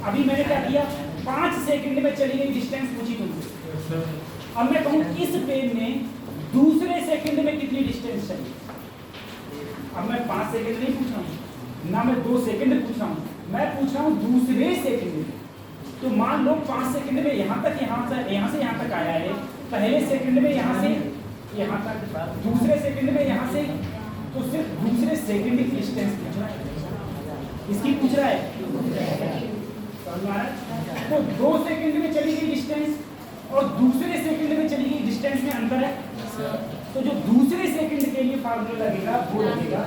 अभी मैंने क्या किया? 5 सेकंड में चली गई डिस्टेंस पूछी तुमसे। अब मैं कहूँ इस पेन में दूसरे सेकंड में कितनी डिस्टेंस चली। अब मैं 5 सेकंड नहीं पूछ रहा हूँ, ना मैं 2 सेकंड पूछ रहा हूँ, मैं पूछ रहा हूँ दूसरे सेकंड में। तो मान लो 5 सेकंड में यहाँ से यहाँ तक आया है, पहले सेकंड में यहाँ से यहाँ तक, दूसरे सेकंड में यहाँ से, तो सिर्फ दूसरे सेकंड की डिस्टेंस पूछ रहा है, इसकी पूछ रहा है। तो 2 सेकंड में चली गई डिस्टेंस और दूसरे सेकंड में चली गई डिस्टेंस में अंतर है। तो जो दूसरे सेकंड के लिए फार्मूला लगेगा वो लगेगा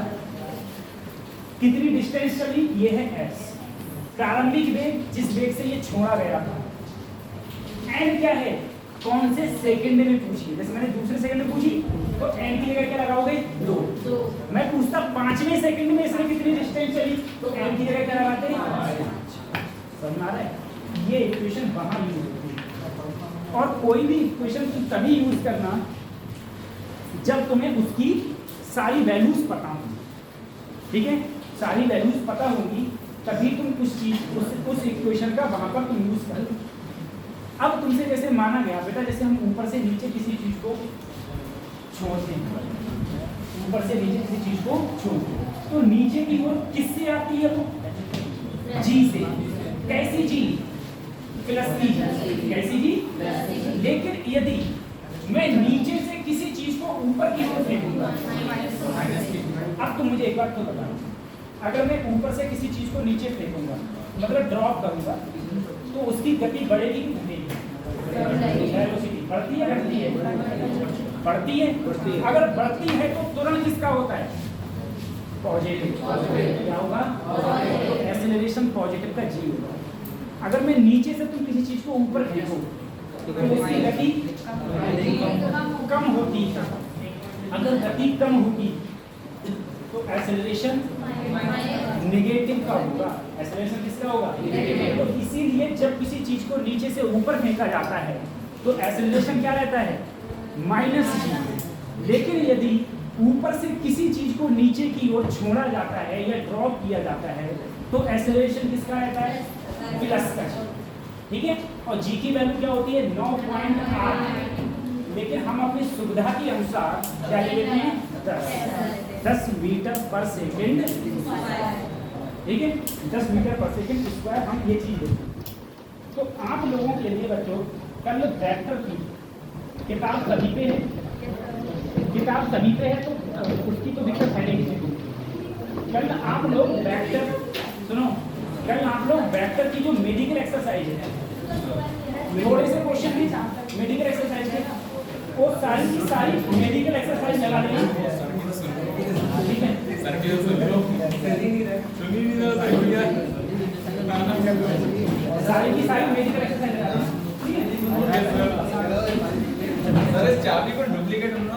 कितनी डिस्टेंस चली, ये है s, प्रारंभिक वेग जिस वेग से ये छोड़ा गया था। n क्या है, कौन से सेकंड में पूछी, जैसे मैंने दूसरे सेकंड में पूछी तो n की जगह क्या लगाओगे 2। मैं पूछता 5वें सेकंड में इसने कितनी डिस्टेंस चली, तो n की जगह क्या लगाते हैं 5। समझ आ रहा है, ये इक्वेशन वहां यूज होती है। और कोई भी इक्वेशन तुम तभी यूज करना जब तुम्हें उसकी सारी वैल्यूज पता होंगी, ठीक है, सारी वैल्यूज पता होंगी तभी तुम उस इक्वेशन का वहां पर तुम यूज करो। अब तुमसे जैसे माना गया बेटा, जैसे हम ऊपर से नीचे किसी चीज को छोड़ते हैं, ऊपर से नीचे किसी चीज को छोड़ते हैं तो नीचे की ओर किससे आती है वो, जी से। कैसी जी, प्लस की जी, कैसी जी। लेकिन यदि मैं नीचे से किसी चीज को ऊपर की ओर फेंकूंगा, अब तुम मुझे एक बात तो बताओ, अगर मैं ऊपर से किसी चीज को नीचे फेंकूंगा मतलब ड्रॉप करूंगा तो उसकी गति बढ़ेगी कि घटेगी, वेलोसिटी बढ़ती है घटती है, बढ़ती है। अगर बढ़ती है तो तुरंत किसका होता है, पॉजिटिव। क्या होगा, तो एक्सेलरेशन पॉजिटिव का जी होगा। अगर मैं नीचे से तुम किसी चीज को ऊपर फेंको तो उसकी गति कम होती है। अगर गति कम होगी तो एक्सेलरेशन नेगेटिव का होगा। एक्सेलरेशन किसका होगा, नेगेटिव। तो इसीलिए जब किसी चीज को नीचे से ऊपर फेंका जाता है तो एक्सेलरेशन क्या रहता है, -g। लेकिन यदि ऊपर से किसी चीज को नीचे की ओर छोड़ा जाता है या ड्रॉप किया जाता है तो एक्सेलरेशन किसका रहता है, प्लस का। ठीक है, और g की वैल्यू क्या होती है 9.8, लेकिन हम अपनी सुविधा के अनुसार क्या ले लेते हैं 10 मीटर पर सेकेंड। ठीक है, 10 मीटर पर सेकेंड स्क्वायर हम ये चीज लेते हैं। तो आप लोगों के लिए बच्चों कल वेक्टर की किताब सभी पे है, किताब सभी पे है तो उसकी तो दिक्कत है नहीं किसी को। कल आप लोग वेक्टर सुनो, कल आप लोग वेक्टर की जो मेडिकल एक्सरसाइज है, थोड़े से क्वेश्चन भी मेडिकल एक्सरसाइज है, वो सारी की सारी मेडिकल एक्सरसाइज लगा देंगे। ठीक है, सारी की सारी मेडिकल एक्सरसाइज लगा देंगे। सर चाबी को डुप्लीकेट होना